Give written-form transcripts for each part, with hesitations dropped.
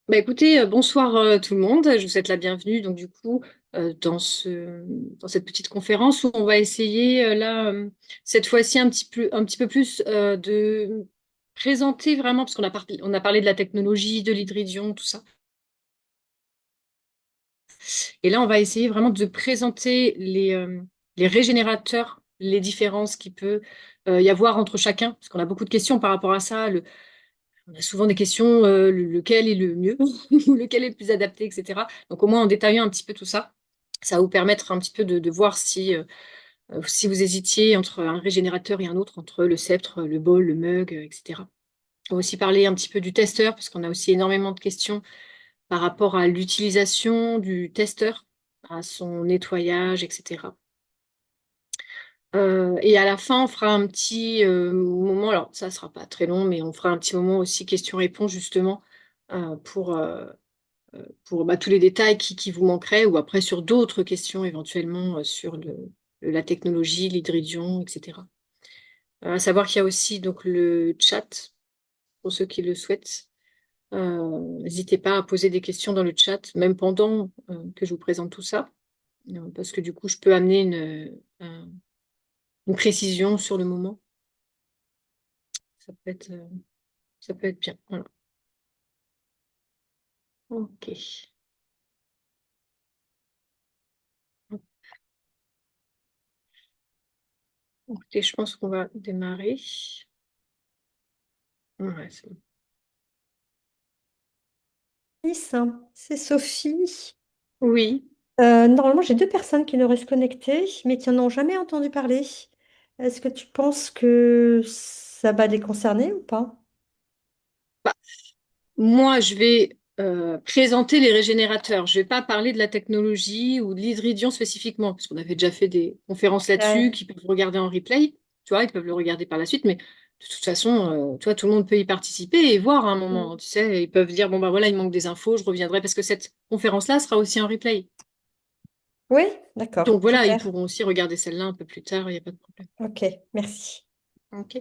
Bah écoutez, bonsoir tout le monde. Je vous souhaite la bienvenue donc du coup dans cette petite conférence où on va essayer cette fois-ci un petit peu plus de présenter vraiment parce on a parlé de la technologie, de l'hydridion, tout ça. Et là on va essayer vraiment de présenter les régénérateurs, les différences qu'il peut y avoir entre chacun parce qu'on a beaucoup de questions par rapport à ça. On a souvent des questions, lequel est le mieux, ou lequel est le plus adapté, etc. Donc au moins en détaillant un petit peu tout ça, ça va vous permettre un petit peu de voir si vous hésitiez entre un régénérateur et un autre, entre le sceptre, le bol, le mug, etc. On va aussi parler un petit peu du testeur, parce qu'on a aussi énormément de questions par rapport à l'utilisation du testeur, à son nettoyage, etc. Et à la fin, on fera un petit moment, alors ça ne sera pas très long, mais on fera un petit moment aussi questions-réponses justement euh, pour, euh, pour tous les détails qui vous manqueraient ou après sur d'autres questions éventuellement sur la technologie, l'hydridion, etc. À savoir qu'il y a aussi donc le chat pour ceux qui le souhaitent. N'hésitez pas à poser des questions dans le chat, même pendant que je vous présente tout ça, parce que du coup, je peux amener une précision sur le moment. Ça peut être, euh, Ça peut être bien. Voilà. Ok. Écoutez, je pense qu'on va démarrer. Ouais, c'est bon. Nice, hein. C'est Sophie. Oui. Normalement, j'ai deux personnes qui devraient se connecter, mais qui n'en ont jamais entendu parler. Est-ce que tu penses que ça va les concerner ou pas? Bah, moi, je vais présenter les régénérateurs. Je ne vais pas parler de la technologie ou de l'hydridion spécifiquement, parce qu'on avait déjà fait des conférences là-dessus Ouais. qui peuvent regarder en replay. Tu vois, ils peuvent le regarder par la suite, mais de toute façon, tu vois, tout le monde peut y participer et voir à un moment. Mm. Tu sais, ils peuvent dire, bon, bah voilà, il manque des infos, je reviendrai, parce que cette conférence-là sera aussi en replay. Oui, d'accord, Donc voilà, ils super. pourront aussi regarder celle-là un peu plus tard, il n'y a pas de problème. Ok, merci. Ok.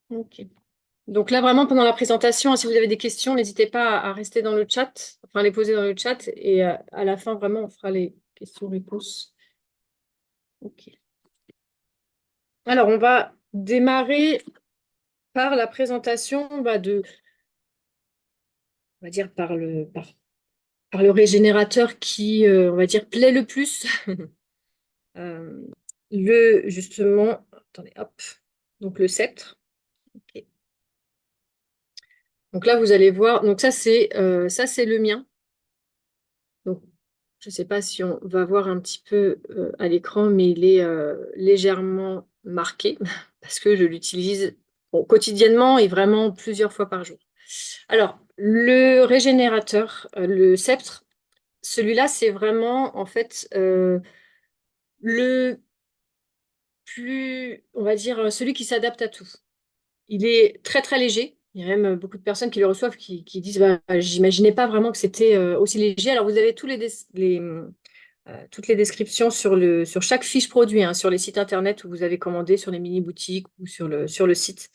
Ok. Donc là, vraiment, pendant la présentation, si vous avez des questions, n'hésitez pas à rester dans le chat, enfin les poser dans le chat, et à la fin, vraiment, on fera les questions-réponses. Ok. Alors, on va démarrer par la présentation on va dire, par le régénérateur qui, on va dire, plaît le plus. Euh, justement, attendez, hop, donc le sceptre. Ok. Donc là, vous allez voir, donc ça, c'est le mien. Donc, je ne sais pas si on va voir un petit peu à l'écran, mais il est légèrement marqué parce que je l'utilise bon, quotidiennement et vraiment plusieurs fois par jour. Alors, le régénérateur, le sceptre, celui-là, c'est vraiment en fait le plus, on va dire, celui qui s'adapte à tout. Il est très très léger. Il y a même beaucoup de personnes qui le reçoivent qui disent bah, j'imaginais pas vraiment que c'était aussi léger. Alors vous avez toutes les descriptions sur chaque fiche produit, hein, sur les sites internet où vous avez commandé, sur les mini-boutiques ou sur le site.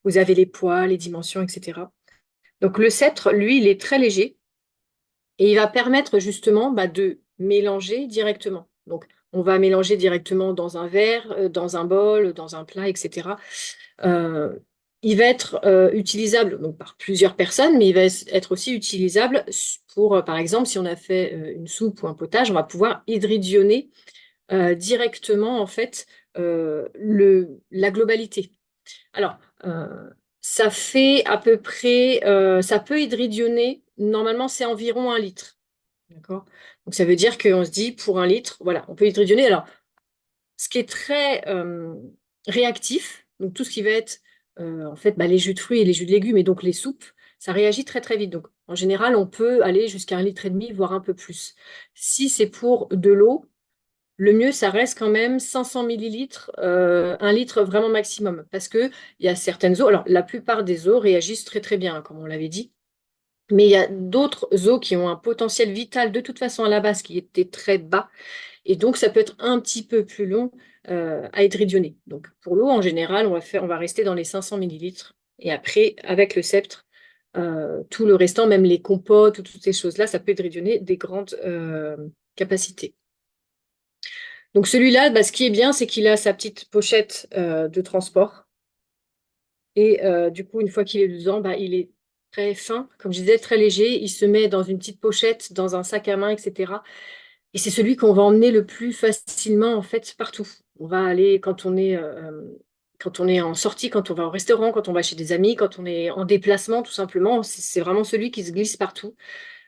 Vous avez les poids, les dimensions, etc. Donc le cètre, lui, il est très léger et il va permettre justement de mélanger directement. Donc on va mélanger directement dans un verre, dans un bol, dans un plat, etc. Euh, il va être utilisable donc, par plusieurs personnes, mais il va être aussi utilisable pour, par exemple, si on a fait une soupe ou un potage, on va pouvoir hydridionner directement en fait la globalité. Alors, ça fait à peu près, ça peut hydridionner, normalement c'est environ 1 litre. D'accord? Donc ça veut dire qu'on se dit pour 1 litre, voilà, on peut hydridionner. Alors, ce qui est très réactif, donc tout ce qui va être en fait les jus de fruits et les jus de légumes et donc les soupes, ça réagit très très vite. Donc en général, on peut aller jusqu'à 1,5 litre, voire un peu plus. Si c'est pour de l'eau, le mieux, ça reste quand même 500 millilitres, 1 litre vraiment maximum. Parce que il y a certaines eaux, alors la plupart des eaux réagissent très très bien, hein, comme on l'avait dit. Mais il y a d'autres eaux qui ont un potentiel vital de toute façon à la base qui était très bas. Et donc, ça peut être un petit peu plus long à hydridionner. Donc, pour l'eau, en général, on va rester dans les 500 millilitres. Et après, avec le sceptre, Tout le restant, même les compotes ou toutes ces choses-là, ça peut hydridionner des grandes capacités. Donc celui-là, bah, ce qui est bien, c'est qu'il a sa petite pochette de transport. Et du coup, une fois qu'il est dedans, bah, il est très fin, comme je disais, très léger. Il se met dans une petite pochette, dans un sac à main, etc. Et c'est celui qu'on va emmener le plus facilement, en fait, partout. On va aller quand on est en sortie, quand on va au restaurant, quand on va chez des amis, quand on est en déplacement, tout simplement. C'est vraiment celui qui se glisse partout.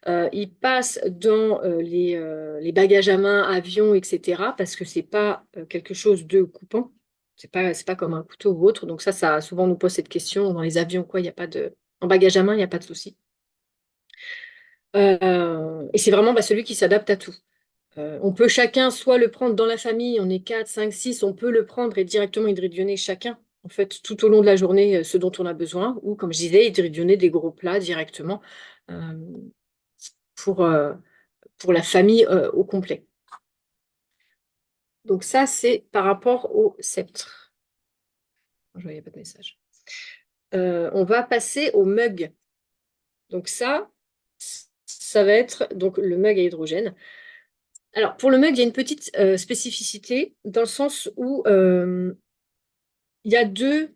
Il passe dans les bagages à main, avions, etc. Parce que c'est pas quelque chose de coupant. C'est pas comme un couteau ou autre. Donc ça souvent nous pose cette question. Dans les avions, quoi, il y a pas de... En bagage à main, il n'y a pas de souci. Et c'est vraiment bah, celui qui s'adapte à tout. On peut chacun soit le prendre dans la famille, on est 4, 5, 6, on peut le prendre et directement hydridionner chacun, en fait, tout au long de la journée, ce dont on a besoin, ou comme je disais, hydridionner des gros plats directement euh, pour, euh, pour la famille au complet. Donc ça, c'est par rapport au sceptre. Je ne voyais pas de message. On va passer au mug. Donc ça va être donc, le mug à hydrogène. Alors, pour le mug, il y a une petite spécificité dans le sens où il y a deux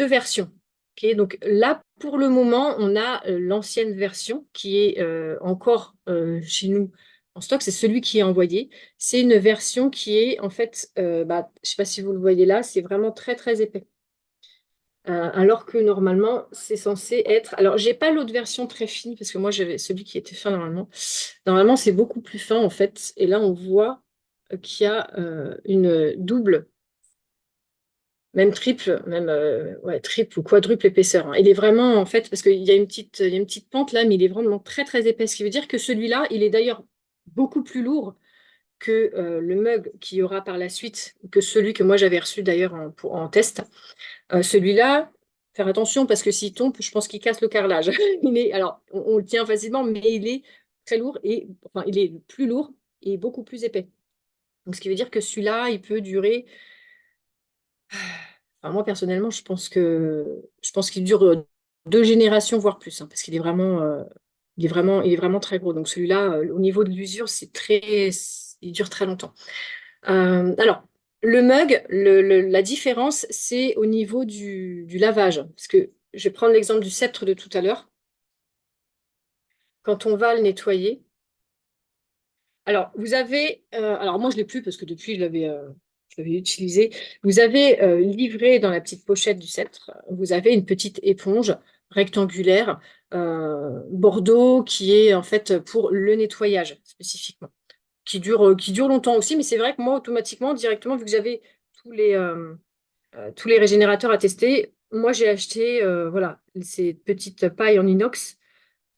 versions. Ok. Donc là, pour le moment, on a l'ancienne version qui est encore chez nous en stock. C'est celui qui est envoyé. C'est une version qui est en fait, bah, je ne sais pas si vous le voyez là, c'est vraiment très très épais. Alors que normalement, c'est censé être. Alors, j'ai pas l'autre version très fine parce que moi, j'avais celui qui était fin normalement. Normalement, c'est beaucoup plus fin en fait. Et là, on voit qu'il y a une double même triple, même ouais, triple ou quadruple épaisseur. Hein. Il est vraiment, en fait, parce qu'il y a il y a une petite pente là, mais il est vraiment très très épais. Ce qui veut dire que celui-là, il est d'ailleurs beaucoup plus lourd que le mug qu'il y aura par la suite, que celui que moi j'avais reçu d'ailleurs en test. Celui-là, faire attention parce que s'il tombe, je pense qu'il casse le carrelage. Alors, on le tient facilement, mais il est très lourd et enfin, il est plus lourd et beaucoup plus épais. Donc, ce qui veut dire que celui-là, il peut durer. Enfin, moi, personnellement, je pense qu'il dure 2 générations, voire plus, hein, parce qu'il est vraiment, il est vraiment très gros. Donc celui-là, au niveau de l'usure, il dure très longtemps. Alors, le mug, la différence, c'est au niveau du lavage. Parce que je vais prendre l'exemple du sceptre de tout à l'heure. Quand on va le nettoyer, alors, vous avez, alors moi je l'ai plus parce que depuis je l'avais utilisé. Vous avez livré dans la petite pochette du sceptre, vous avez une petite éponge rectangulaire bordeaux qui est en fait pour le nettoyage spécifiquement, qui dure longtemps aussi. Mais c'est vrai que moi automatiquement, directement, vu que j'avais tous les régénérateurs à tester, moi j'ai acheté voilà ces petites pailles en inox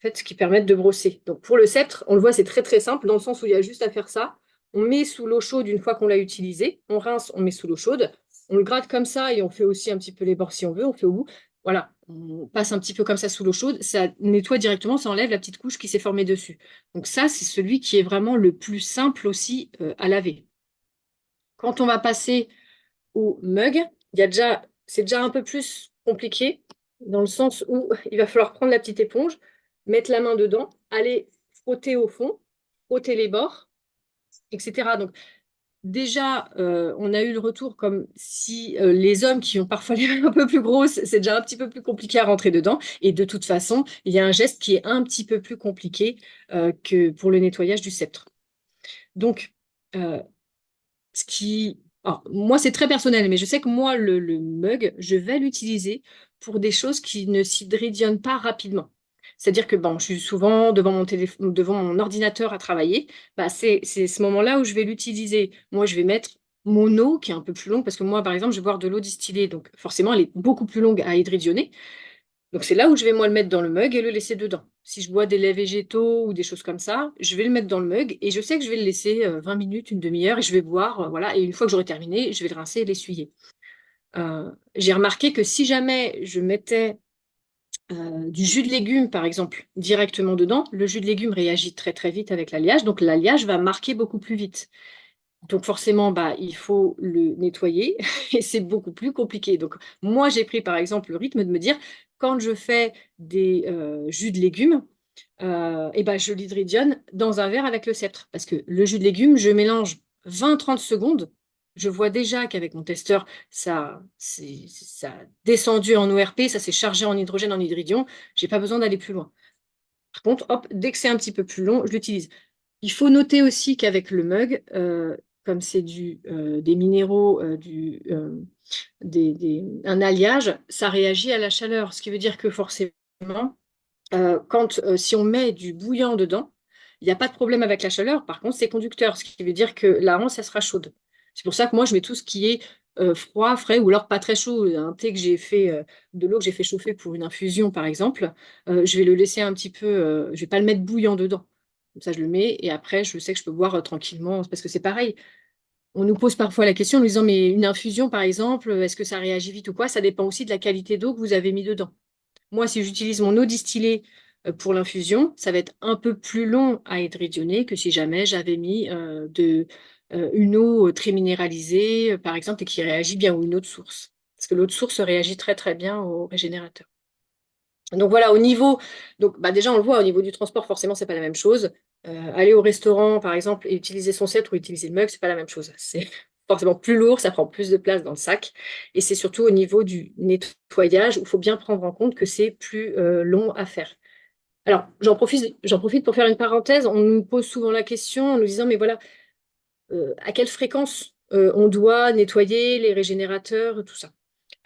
fait, qui permettent de brosser. Donc pour le sceptre, on le voit, c'est très très simple dans le sens où il y a juste à faire ça. On met sous l'eau chaude une fois qu'on l'a utilisé. On rince, on met sous l'eau chaude. On le gratte comme ça et on fait aussi un petit peu les bords si on veut. On fait au bout. Voilà, on passe un petit peu comme ça sous l'eau chaude. Ça nettoie directement, ça enlève la petite couche qui s'est formée dessus. Donc ça, c'est celui qui est vraiment le plus simple aussi à laver. Quand on va passer au mug, c'est déjà un peu plus compliqué dans le sens où il va falloir prendre la petite éponge, mettre la main dedans, aller frotter au fond, frotter les bords, etc. Donc déjà, on a eu le retour comme si les hommes qui ont parfois les mains un peu plus grosses, c'est déjà un petit peu plus compliqué à rentrer dedans. Et de toute façon, il y a un geste qui est un petit peu plus compliqué que pour le nettoyage du sceptre. Donc, euh, ce qui... Alors, moi, c'est très personnel, mais je sais que moi, le mug, je vais l'utiliser pour des choses qui ne s'hydridionent pas rapidement. C'est-à-dire que bon, je suis souvent devant mon téléphone, devant mon ordinateur à travailler. Bah, c'est ce moment-là où je vais l'utiliser. Moi, je vais mettre mon eau qui est un peu plus longue parce que moi, par exemple, je vais boire de l'eau distillée. Donc, forcément, elle est beaucoup plus longue à hydridionner. Donc c'est là où je vais moi le mettre dans le mug et le laisser dedans. Si je bois des laits végétaux ou des choses comme ça, je vais le mettre dans le mug et je sais que je vais le laisser 20 minutes, une demi-heure et je vais boire, voilà. Et une fois que j'aurai terminé, je vais le rincer et l'essuyer. J'ai remarqué que si jamais je mettais du jus de légumes, par exemple, directement dedans, le jus de légumes réagit très très vite avec l'alliage, donc l'alliage va marquer beaucoup plus vite. Donc forcément, bah, il faut le nettoyer et c'est beaucoup plus compliqué. Donc moi, j'ai pris par exemple le rythme de me dire, quand je fais des jus de légumes, et ben, je l'hydridionne dans un verre avec le sceptre. Parce que le jus de légumes, je mélange 20-30 secondes. Je vois déjà qu'avec mon testeur, ça a descendu en ORP, ça s'est chargé en hydrogène, en hydridion. J'ai pas besoin d'aller plus loin. Par contre, hop, dès que c'est un petit peu plus long, je l'utilise. Il faut noter aussi qu'avec le mug, comme c'est des minéraux, un alliage, ça réagit à la chaleur. Ce qui veut dire que forcément, si on met du bouillant dedans, il n'y a pas de problème avec la chaleur. Par contre, c'est conducteur, ce qui veut dire que la ronce, elle sera chaude. C'est pour ça que moi, je mets tout ce qui est froid, frais ou alors pas très chaud. Un thé que j'ai fait, de l'eau que j'ai fait chauffer pour une infusion, par exemple, je vais le laisser un petit peu, je vais pas le mettre bouillant dedans. Comme ça, je le mets et après, je sais que je peux boire tranquillement. Parce que c'est pareil. On nous pose parfois la question en nous disant, mais une infusion, par exemple, est-ce que ça réagit vite ou quoi? Ça dépend aussi de la qualité d'eau que vous avez mis dedans. Moi, si j'utilise mon eau distillée pour l'infusion, ça va être un peu plus long à hydrogéner que si jamais j'avais mis une eau très minéralisée, par exemple, et qui réagit bien, ou une eau de source. Parce que l'eau de source réagit très très bien au régénérateur. Donc voilà, donc bah déjà on le voit au niveau du transport, forcément c'est pas la même chose. Aller au restaurant par exemple et utiliser son set ou utiliser le mug, c'est pas la même chose. C'est forcément plus lourd, ça prend plus de place dans le sac et c'est surtout au niveau du nettoyage où il faut bien prendre en compte que c'est plus long à faire. Alors j'en profite pour faire une parenthèse. On nous pose souvent la question en nous disant mais voilà, à quelle fréquence on doit nettoyer les régénérateurs, tout ça.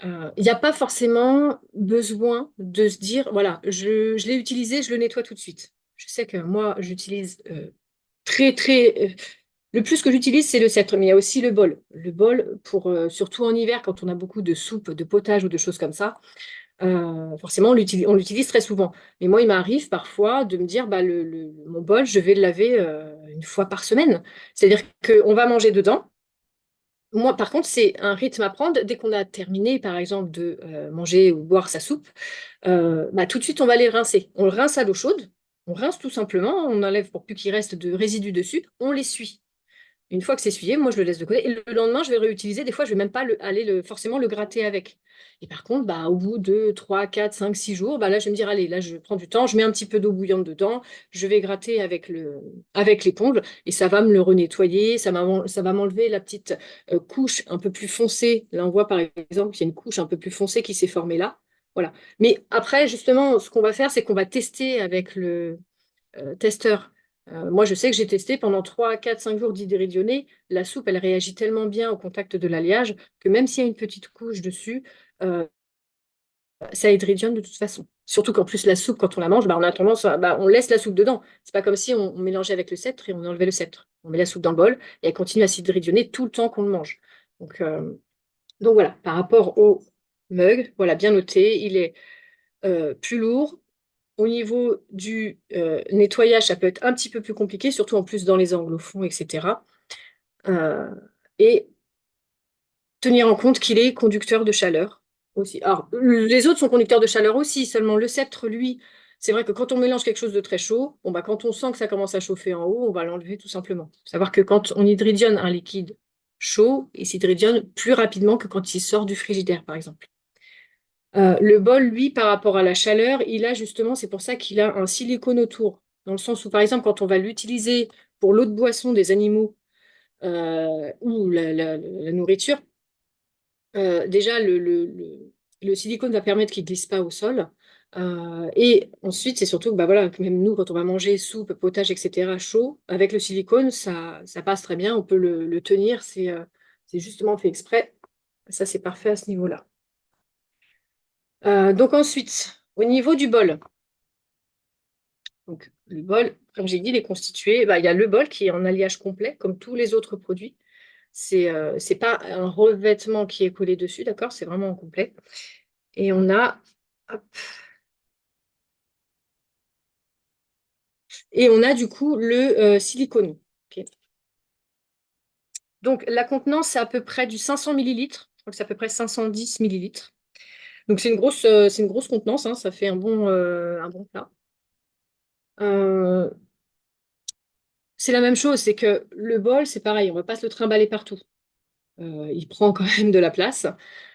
Il n'y a pas forcément besoin de se dire, voilà, je l'ai utilisé, je le nettoie tout de suite. Je sais que moi, j'utilise très, très... le plus que j'utilise, c'est le cèdre, mais il y a aussi le bol. Le bol, surtout en hiver, quand on a beaucoup de soupe, de potage ou de choses comme ça, forcément, on l'utilise très souvent. Mais moi, il m'arrive parfois de me dire, bah, mon bol, je vais le laver une fois par semaine. C'est-à-dire qu'on va manger dedans. Moi, par contre, c'est un rythme à prendre. Dès qu'on a terminé, par exemple, de manger ou boire sa soupe, bah, tout de suite, on va les rincer. On le rince à l'eau chaude. On rince tout simplement. On enlève pour plus qu'il reste de résidus dessus. On l'essuie. Une fois que c'est essuyé, moi, je le laisse de côté. Et le lendemain, je vais réutiliser. Des fois, je vais même pas aller forcément le gratter avec. Et par contre, bah, au bout de 3, 4, 5, 6 jours, bah, là, je vais me dire, allez, là, je prends du temps, je mets un petit peu d'eau bouillante dedans, je vais gratter avec l'éponge et ça va me le renettoyer. Ça va m'enlever la petite couche un peu plus foncée. Là, on voit par exemple, il y a une couche un peu plus foncée qui s'est formée là. Voilà. Mais après, justement, ce qu'on va faire, c'est qu'on va tester avec le testeur. Moi, je sais que j'ai testé pendant 3, 4, 5 jours d'hydridionné. La soupe, elle réagit tellement bien au contact de l'alliage que même s'il y a une petite couche dessus, euh, ça hydridionne de toute façon. Surtout qu'en plus, la soupe, quand on la mange, bah, on a tendance bah, on laisse la soupe dedans. C'est pas comme si on mélangeait avec le sceptre et on enlevait le sceptre. On met la soupe dans le bol et elle continue à s'hydridionner tout le temps qu'on le mange. Donc, euh, donc voilà, par rapport au mug, voilà, bien noté, il est plus lourd. Au niveau du nettoyage, ça peut être un petit peu plus compliqué, surtout en plus dans les anglophons, etc. Euh, et tenir en compte qu'il est conducteur de chaleur aussi. Alors, les autres sont conducteurs de chaleur aussi, seulement le sceptre, lui, c'est vrai que quand on mélange quelque chose de très chaud, bon, bah, quand on sent que ça commence à chauffer en haut, on va l'enlever tout simplement. Faut savoir que quand on hydridionne un liquide chaud, il s'hydridionne plus rapidement que quand il sort du frigidaire, par exemple. Le bol, lui, par rapport à la chaleur, il a justement, c'est pour ça qu'il a un silicone autour. Dans le sens où, par exemple, quand on va l'utiliser pour l'eau de boisson des animaux ou la nourriture, déjà, le silicone va permettre qu'il ne glisse pas au sol. Et ensuite, c'est surtout que bah, voilà, que même nous, quand on va manger soupe, potage, etc., chaud, avec le silicone, ça passe très bien. On peut le tenir. C'est justement fait exprès. Ça, c'est parfait à ce niveau-là. Donc ensuite, au niveau du bol. Donc, le bol, comme j'ai dit, il est constitué. Bah, il y a le bol qui est en alliage complet, comme tous les autres produits. C'est pas un revêtement qui est collé dessus, d'accord? C'est vraiment en complet. Et hop, du coup le silicone. Ok. Donc, la contenance, c'est à peu près du 500 millilitres. Je crois que c'est à peu près 510 millilitres. Donc, c'est une grosse contenance, hein, ça fait un bon plat. Euh, c'est la même chose, c'est que le bol, c'est pareil, on va pas se le trimballer partout. Il prend quand même de la place.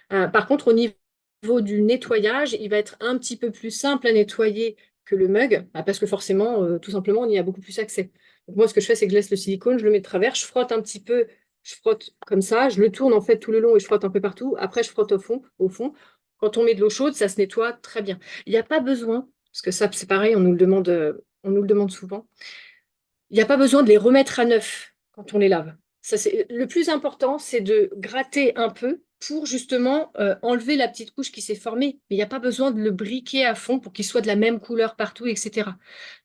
Par contre, au niveau du nettoyage, il va être un petit peu plus simple à nettoyer que le mug, parce que forcément, tout simplement, on y a beaucoup plus accès. Donc moi, ce que je fais, c'est que je laisse le silicone, je le mets de travers, je frotte un petit peu, je frotte comme ça, je le tourne en fait tout le long et je frotte un peu partout. Après, je frotte au fond, au fond. Quand on met de l'eau chaude, ça se nettoie très bien. Il n'y a pas besoin, parce que ça, c'est pareil, on nous le demande souvent. Il n'y a pas besoin de les remettre à neuf quand on les lave. Ça, c'est, le plus important, c'est de gratter un peu pour justement enlever la petite couche qui s'est formée. Mais il n'y a pas besoin de le briquer à fond pour qu'il soit de la même couleur partout, etc.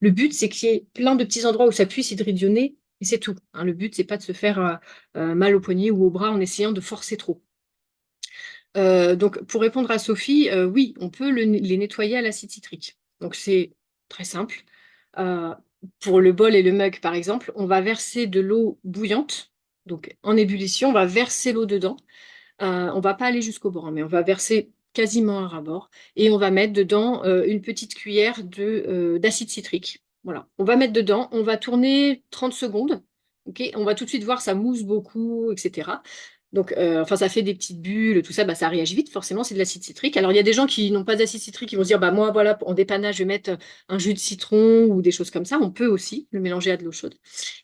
Le but, c'est qu'il y ait plein de petits endroits où ça puisse hydridionner, et c'est tout, hein. Le but, c'est pas de se faire mal au poignet ou au bras en essayant de forcer trop. Donc, pour répondre à Sophie, oui, on peut les nettoyer à l'acide citrique. Donc, c'est très simple. Euh, pour le bol et le mug, par exemple, on va verser de l'eau bouillante, donc en ébullition, on va verser l'eau dedans. On va pas aller jusqu'au bord, hein, mais on va verser quasiment à ras-bord et on va mettre dedans une petite cuillère d'acide citrique. Voilà, on va mettre dedans, on va tourner 30 secondes. Ok, on va tout de suite voir ça mousse beaucoup, etc. Donc, enfin, ça fait des petites bulles, tout ça, bah, ça réagit vite, forcément, c'est de l'acide citrique. Alors, il y a des gens qui n'ont pas d'acide citrique, qui vont se dire, bah, moi, voilà, en dépannage, je vais mettre un jus de citron ou des choses comme ça. On peut aussi le mélanger à de l'eau chaude.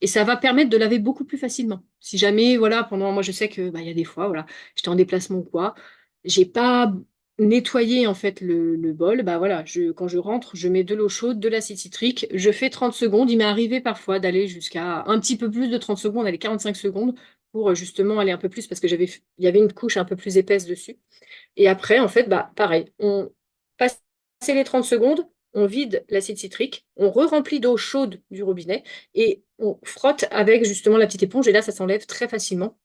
Et ça va permettre de laver beaucoup plus facilement. Si jamais, voilà, moi, je sais que, bah, il y a des fois, voilà, j'étais en déplacement ou quoi, j'ai pas nettoyé, en fait, le bol, bah, voilà, quand je rentre, je mets de l'eau chaude, de l'acide citrique, je fais 30 secondes. Il m'est arrivé parfois d'aller jusqu'à un petit peu plus de 30 secondes, aller 45 secondes pour justement aller un peu plus parce que il y avait une couche un peu plus épaisse dessus. Et après, en fait, bah, pareil, on passe les 30 secondes, on vide l'acide citrique, on re-remplit d'eau chaude du robinet et on frotte avec justement la petite éponge et là, ça s'enlève très facilement.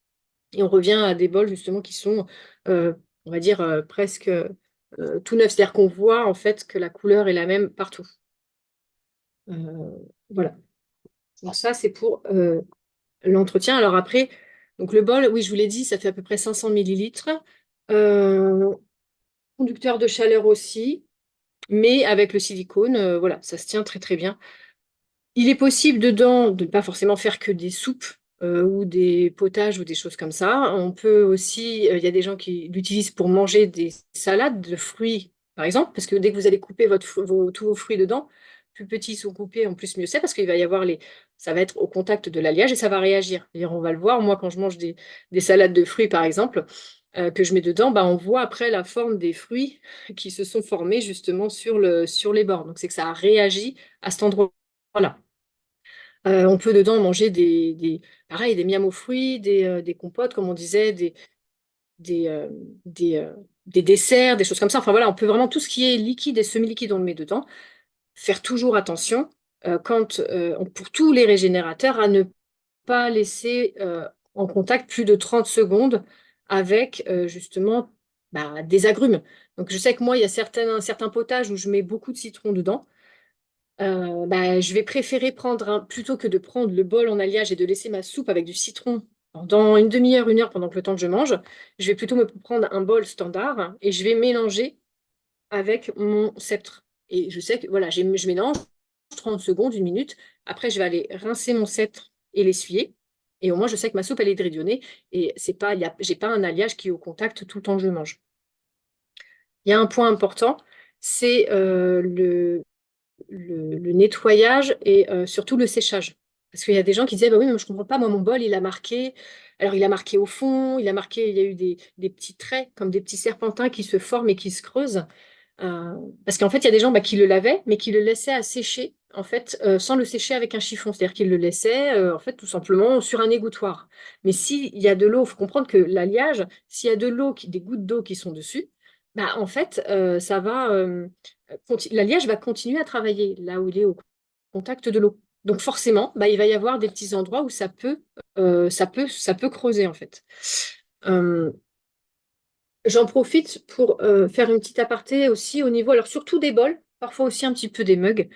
Et on revient à des bols justement qui sont, euh, on va dire, presque tout neufs. C'est-à-dire qu'on voit en fait que la couleur est la même partout. Voilà. Donc ça, c'est pour l'entretien. Alors après, donc le bol, oui, je vous l'ai dit, ça fait à peu près 500 millilitres. Euh, Conducteur de chaleur aussi, mais avec le silicone, voilà, ça se tient très très bien. Il est possible dedans de ne pas forcément faire que des soupes ou des potages ou des choses comme ça. On peut aussi, il y a des gens qui l'utilisent pour manger des salades de fruits, par exemple, parce que dès que vous allez couper tous vos fruits dedans, plus petits ils sont coupés, en plus mieux c'est, parce qu'il va y avoir ça va être au contact de l'alliage et ça va réagir. D'ailleurs, on va le voir, moi quand je mange des salades de fruits, par exemple, que je mets dedans, bah, on voit après la forme des fruits qui se sont formés justement sur les bords. Donc c'est que ça a réagi à cet endroit-là. On peut dedans manger pareil, des miams aux fruits, des compotes, comme on disait, des, euh, des, euh, des desserts, des choses comme ça. Enfin voilà, on peut vraiment tout ce qui est liquide et semi-liquide, on le met dedans. Faire toujours attention pour tous les régénérateurs à ne pas laisser en contact plus de 30 secondes avec justement bah, des agrumes. Donc je sais que moi, il y a certains potages où je mets beaucoup de citron dedans. Bah, je vais préférer plutôt que de prendre le bol en alliage et de laisser ma soupe avec du citron pendant une demi-heure, une heure pendant que le temps que je mange, je vais plutôt me prendre un bol standard et je vais mélanger avec mon sceptre. Et je sais que voilà, je mélange 30 secondes, une minute. Après, je vais aller rincer mon sceptre et l'essuyer. Et au moins, je sais que ma soupe, elle est hydridionnée et j'ai pas un alliage qui est au contact tout le temps que je mange. Il y a un point important, c'est le nettoyage et surtout le séchage. Parce qu'il y a des gens qui disaient, bah oui, mais je ne comprends pas, moi, mon bol, il a marqué. Alors, il a marqué au fond, il y a eu des petits traits, comme des petits serpentins qui se forment et qui se creusent. Euh, Parce qu'en fait, il y a des gens bah, qui le lavaient, mais qui le laissaient à sécher, en fait, sans le sécher avec un chiffon. C'est-à-dire qu'ils le laissaient, en fait, tout simplement sur un égouttoir. Mais s'il y a de l'eau, il faut comprendre que l'alliage, s'il y a de l'eau, des gouttes d'eau qui sont dessus, bah, en fait, l'alliage va continuer à travailler là où il est au contact de l'eau. Donc forcément, bah, il va y avoir des petits endroits où ça peut creuser, en fait. Euh, J'en profite pour faire une petite aparté aussi au niveau, alors surtout des bols, parfois aussi un petit peu des mugs,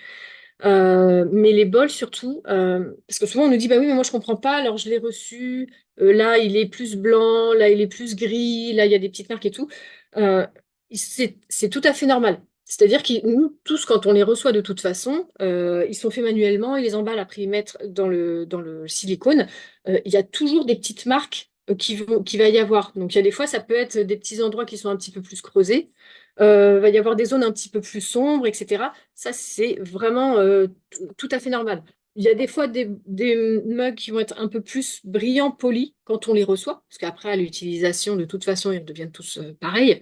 mais les bols surtout, parce que souvent on nous dit, bah oui, mais moi je comprends pas, alors je l'ai reçu, là il est plus blanc, là il est plus gris, là il y a des petites marques et tout. Euh, c'est tout à fait normal. C'est-à-dire que nous, tous, quand on les reçoit de toute façon, ils sont faits manuellement, ils les emballent, après ils mettent dans le silicone. Il y a toujours des petites marques qui va y avoir. Donc il y a des fois, ça peut être des petits endroits qui sont un petit peu plus creusés. Va y avoir des zones un petit peu plus sombres, etc. Ça, c'est vraiment tout à fait normal. Il y a des fois des mugs qui vont être un peu plus brillants, polis, quand on les reçoit, parce qu'après, à l'utilisation, de toute façon, ils deviennent tous pareils.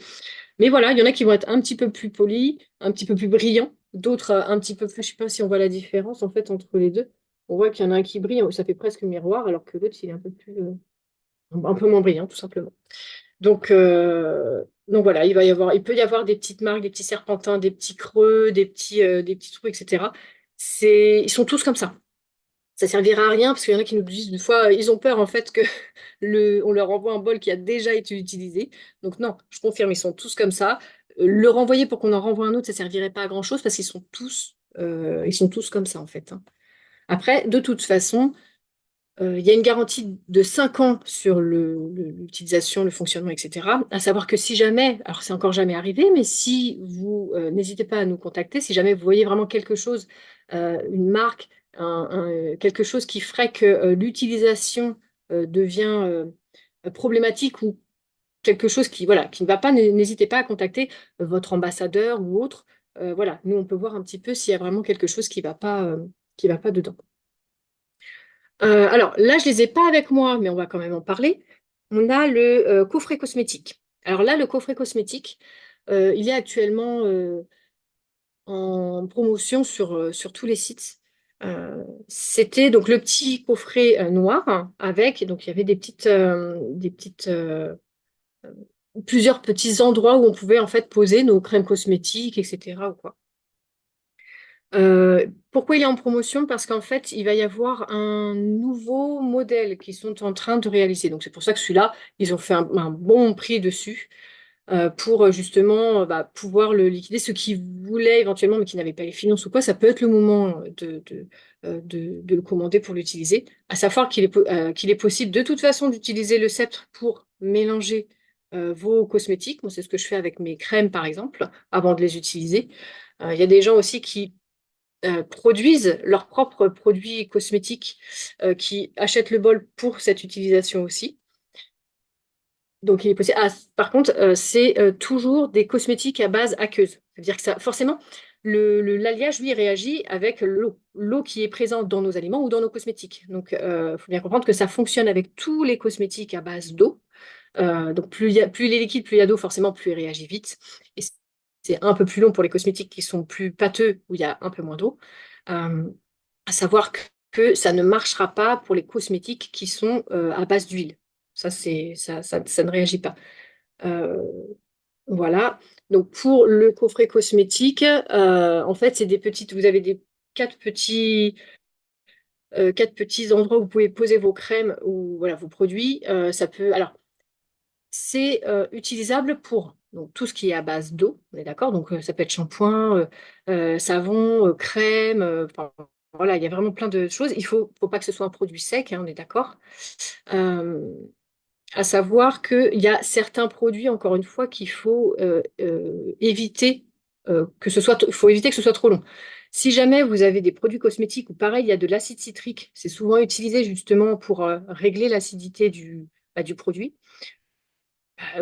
Mais voilà, il y en a qui vont être un petit peu plus polis, un petit peu plus brillants, d'autres un petit peu plus, je sais pas si on voit la différence en fait entre les deux. On voit qu'il y en a un qui brille, ça fait presque miroir, alors que l'autre, il est un peu plus, un peu moins brillant, tout simplement. Donc voilà, il peut y avoir des petites marques, des petits serpentins, des petits creux, des petits trous, etc. Ils sont tous comme ça. Ça servira à rien parce qu'il y en a qui nous disent une fois, ils ont peur en fait que on leur envoie un bol qui a déjà été utilisé. Donc non, je confirme, ils sont tous comme ça. Le renvoyer pour qu'on en renvoie un autre, ça servirait pas à grand-chose parce qu'ils sont tous comme ça en fait, hein. Après, de toute façon, il y a une garantie de 5 ans sur l'utilisation, le fonctionnement, etc. À savoir que si jamais, alors c'est encore jamais arrivé, mais si vous n'hésitez pas à nous contacter, si jamais vous voyez vraiment quelque chose, une marque, quelque chose qui ferait que l'utilisation devient problématique ou quelque chose qui, voilà, qui ne va pas, n'hésitez pas à contacter votre ambassadeur ou autre. Voilà, nous on peut voir un petit peu s'il y a vraiment quelque chose qui va pas dedans. Alors là, je les ai pas avec moi, mais on va quand même en parler. On a le coffret cosmétique. Alors là, le coffret cosmétique, il est actuellement en promotion sur tous les sites. C'était donc le petit coffret noir, hein, avec, donc il y avait plusieurs petits endroits où on pouvait en fait poser nos crèmes cosmétiques, etc. ou quoi. Pourquoi il est en promotion? Parce qu'en fait, il va y avoir un nouveau modèle qu'ils sont en train de réaliser. Donc c'est pour ça que celui-là, ils ont fait un bon prix dessus pour justement pouvoir le liquider. Ceux qui voulaient éventuellement, mais qui n'avaient pas les finances ou quoi, ça peut être le moment de le commander pour l'utiliser. À savoir qu'il est possible de toute façon d'utiliser le sceptre pour mélanger vos cosmétiques. Moi, c'est ce que je fais avec mes crèmes, par exemple, avant de les utiliser. Il y a des gens aussi qui produisent leurs propres produits cosmétiques, qui achètent le bol pour cette utilisation aussi. Donc, il est possible. Ah, par contre, c'est toujours des cosmétiques à base aqueuse. C'est-à-dire que ça, forcément, l'alliage, lui, réagit avec l'eau qui est présente dans nos aliments ou dans nos cosmétiques. Donc, il faut bien comprendre que ça fonctionne avec tous les cosmétiques à base d'eau. Donc, plus il est liquide, plus il y a d'eau, forcément, plus il réagit vite. Et c'est un peu plus long pour les cosmétiques qui sont plus pâteux, où il y a un peu moins d'eau. Euh, à savoir que ça ne marchera pas pour les cosmétiques qui sont à base d'huile. Ça ne réagit pas. Euh, voilà. Donc pour le coffret cosmétique, en fait, c'est des petites. Vous avez des quatre petits, quatre petits endroits où vous pouvez poser vos crèmes ou voilà vos produits. Ça peut. Alors, c'est utilisable pour donc, tout ce qui est à base d'eau. On est d'accord? Donc ça peut être shampoing, savon, crème. Enfin, voilà, il y a vraiment plein de choses. Il faut pas que ce soit un produit sec, hein, on est d'accord. Euh, à savoir qu'il y a certains produits, encore une fois, qu'il faut éviter il faut éviter que ce soit trop long. Si jamais vous avez des produits cosmétiques ou pareil, il y a de l'acide citrique, c'est souvent utilisé justement pour régler l'acidité du produit.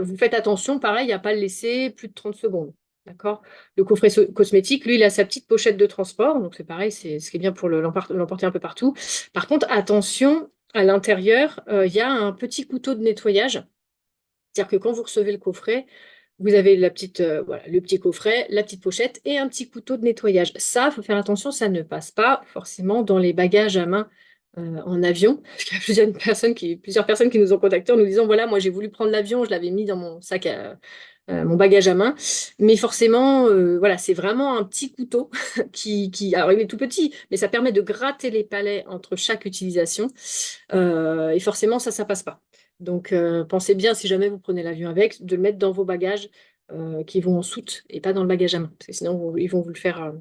Vous faites attention, pareil, à ne pas le laisser plus de 30 secondes. D'accord? Le coffret cosmétique, lui, il a sa petite pochette de transport. Donc, c'est pareil, c'est ce qui est bien pour l'emporter un peu partout. Par contre, attention, à l'intérieur, il y a un petit couteau de nettoyage. C'est-à-dire que quand vous recevez le coffret, vous avez voilà, le petit coffret, la petite pochette et un petit couteau de nettoyage. Ça, il faut faire attention, ça ne passe pas forcément dans les bagages à main en avion. Parce qu'il y a plusieurs personnes qui nous ont contactés en nous disant, voilà, moi j'ai voulu prendre l'avion, je l'avais mis dans mon sac mon bagage à main. Mais forcément, voilà, c'est vraiment un petit couteau alors il est tout petit, mais ça permet de gratter les palets entre chaque utilisation. Et forcément, ça passe pas. Donc, pensez bien, si jamais vous prenez l'avion avec, de le mettre dans vos bagages qui vont en soute et pas dans le bagage à main. Parce que sinon, ils vont vous le faire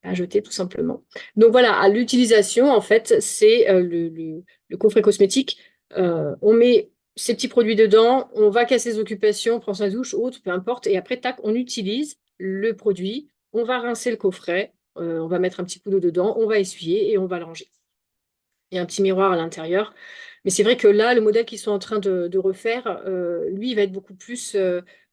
à jeter tout simplement. Donc voilà, à l'utilisation, en fait, c'est le coffret cosmétique. On met ces petits produits dedans, on va casser ses occupations, on prend sa douche, autre, peu importe, et après, tac, on utilise le produit, on va rincer le coffret, on va mettre un petit coup d'eau dedans, on va essuyer et on va le ranger. Il y a un petit miroir à l'intérieur. Mais c'est vrai que là, le modèle qu'ils sont en train de refaire, lui, il va être beaucoup plus.